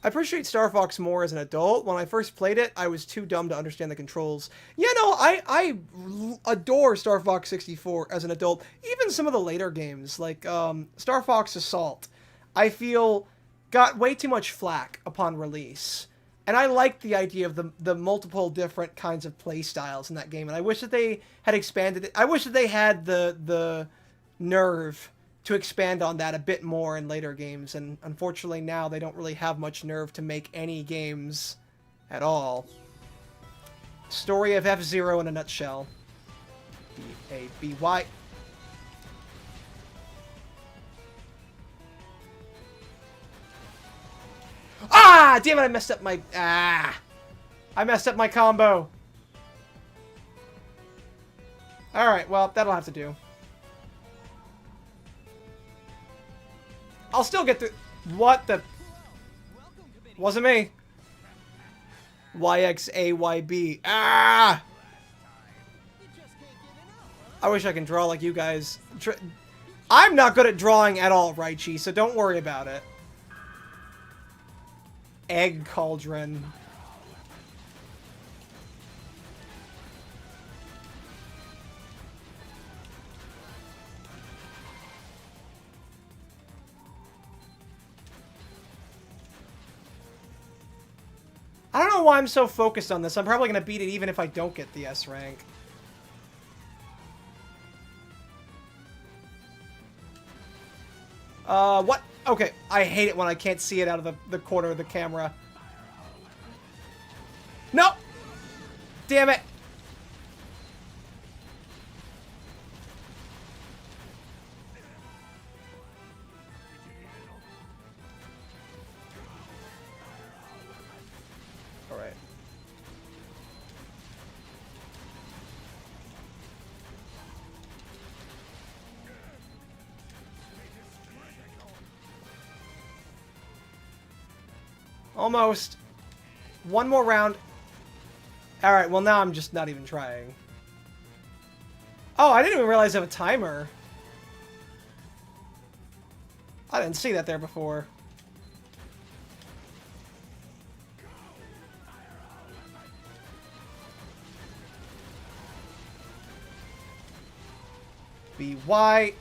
I appreciate Star Fox more as an adult. When I first played it, I was too dumb to understand the controls. Yeah, no, I adore Star Fox 64 as an adult. Even some of the later games, like Star Fox Assault, I feel got way too much flack upon release. And I liked the idea of the multiple different kinds of play styles in that game. And I wish that they had expanded it. I wish that they had the nerve to expand on that a bit more in later games. And unfortunately now they don't really have much nerve to make any games at all. Story of F-Zero in a nutshell. B-A-B-Y. Ah! Damn it, I messed up my... Ah! I messed up my combo. Alright, well, that'll have to do. I'll still get the... What the... Wasn't me. YXAYB. Ah! I wish I can draw like you guys. I'm not good at drawing at all, Raichi, so don't worry about it. Egg cauldron. I don't know why I'm so focused on this. I'm probably going to beat it even if I don't get the S rank. What? Okay, I hate it when I can't see it out of the corner of the camera. No! Damn it! Alright. Almost. One more round. Alright, well now I'm just not even trying. Oh, I didn't even realize I have a timer. I didn't see that there before. BY.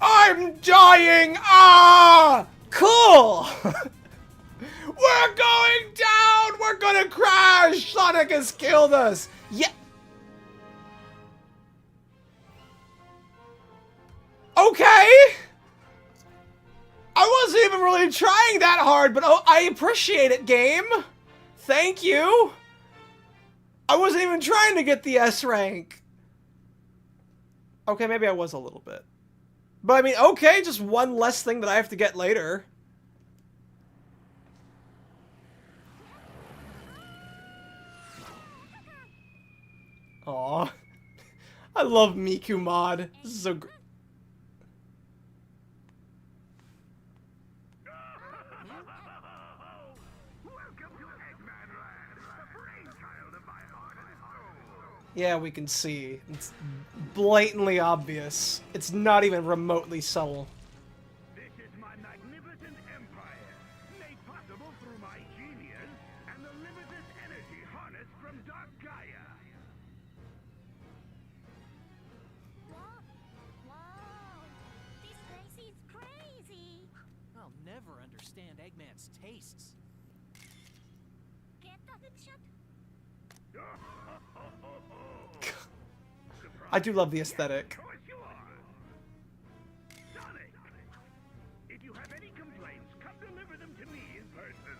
I'm dying! Ah! Cool! We're going down! We're gonna crash! Sonic has killed us! Yeah! Okay! I wasn't even really trying that hard, but oh, I appreciate it, game! Thank you! I wasn't even trying to get the S rank. Okay, maybe I was a little bit. But I mean, okay, just one less thing that I have to get later. Aw. I love Miku mod. This is so great. Yeah, we can see. It's blatantly obvious. It's not even remotely subtle. This is my magnificent empire, made possible through my genius and the limitless energy harnessed from Dark Gaia. Wow, this place is crazy. I'll never understand Eggman's tastes. Get the hook shot. I do love the aesthetic. Of course you are. Sonic, if you have any complaints, come deliver them to me in person.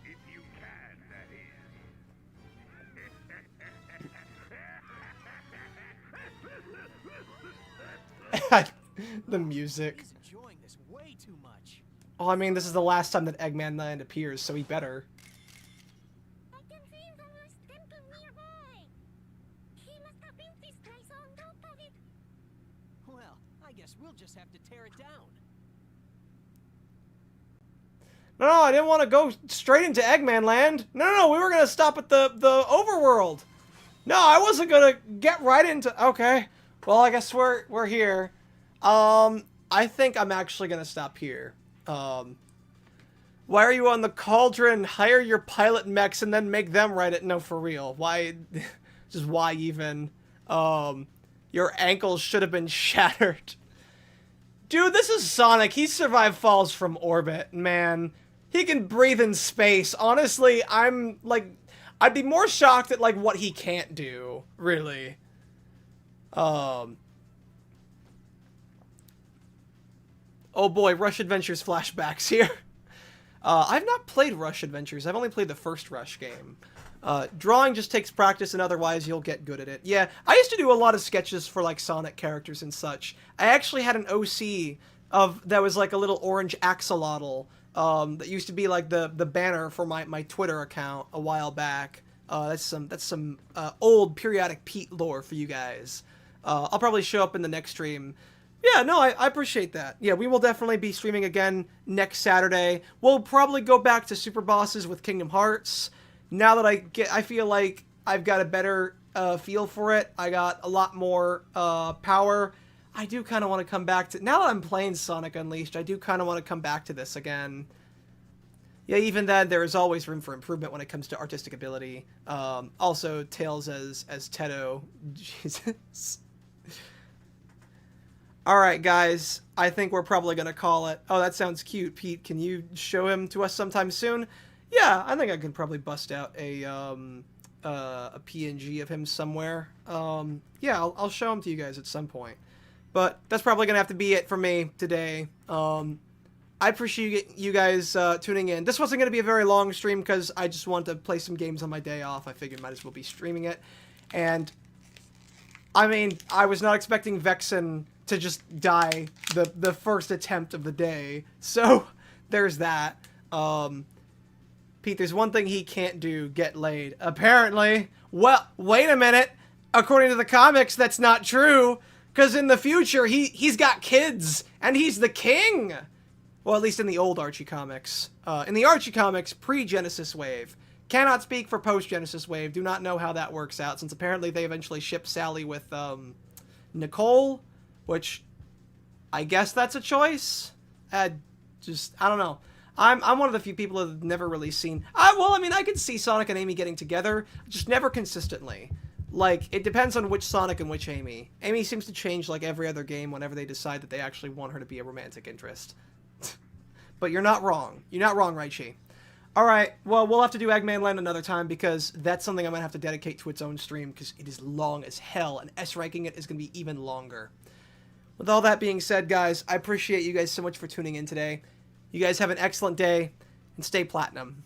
If you can, that is. The music. He's enjoying this way too much. Oh, I mean, this is the last time that Eggman Land appears, so he better. I can feel the last temple nearby. He must have built this place on top of it. Well, I guess we'll just have to tear it down. No, I didn't want to go straight into Eggman Land. No, we were going to stop at the overworld. No, I wasn't going to get right into... Okay. Well, I guess we're here. I think I'm actually going to stop here. Why are you on the cauldron? Hire your pilot mechs and then make them ride it. No, for real. Why? Just why even? Your ankles should have been shattered. Dude, this is Sonic. He survived falls from orbit, man. He can breathe in space. Honestly, I'm, like... I'd be more shocked at, like, what he can't do. Really. Oh boy, Rush Adventures flashbacks here. I've not played Rush Adventures. I've only played the first Rush game. Drawing just takes practice, and otherwise you'll get good at it. Yeah, I used to do a lot of sketches for, like, Sonic characters and such. I actually had an OC that was, like, a little orange axolotl that used to be, like, the banner for my Twitter account a while back. That's some old Periodic Pete lore for you guys. I'll probably show up in the next stream. Yeah, no, I appreciate that. Yeah, we will definitely be streaming again next Saturday. We'll probably go back to Super Bosses with Kingdom Hearts. Now that I feel like I've got a better feel for it. I got a lot more power. I do kind of want to come back to... Now that I'm playing Sonic Unleashed, I do kind of want to come back to this again. Yeah, even then, there is always room for improvement when it comes to artistic ability. Also, Tails as Tedo. Jesus. Alright, guys. I think we're probably going to call it. Oh, that sounds cute. Pete, can you show him to us sometime soon? Yeah, I think I could probably bust out a PNG of him somewhere. Yeah, I'll show him to you guys at some point. But that's probably gonna have to be it for me today. I appreciate you guys tuning in. This wasn't gonna be a very long stream because I just wanted to play some games on my day off. I figured might as well be streaming it. And I mean, I was not expecting Vexen to just die the first attempt of the day. So there's that. Pete, there's one thing he can't do, get laid. Apparently. Well, wait a minute. According to the comics, that's not true. Because in the future, he's got kids. And he's the king. Well, at least in the old Archie comics. In the Archie comics, pre-Genesis Wave. Cannot speak for post-Genesis Wave. Do not know how that works out. Since apparently they eventually shipped Sally with Nicole. Which, I guess that's a choice. I don't know. I'm one of the few people that have never really seen... well, I mean, I could see Sonic and Amy getting together, just never consistently. Like, it depends on which Sonic and which Amy. Amy seems to change like every other game whenever they decide that they actually want her to be a romantic interest. But you're not wrong. You're not wrong, Raichi. Alright, well, we'll have to do Eggman Land another time because that's something I'm going to have to dedicate to its own stream because it is long as hell, and S-ranking it is going to be even longer. With all that being said, guys, I appreciate you guys so much for tuning in today. You guys have an excellent day, and stay platinum.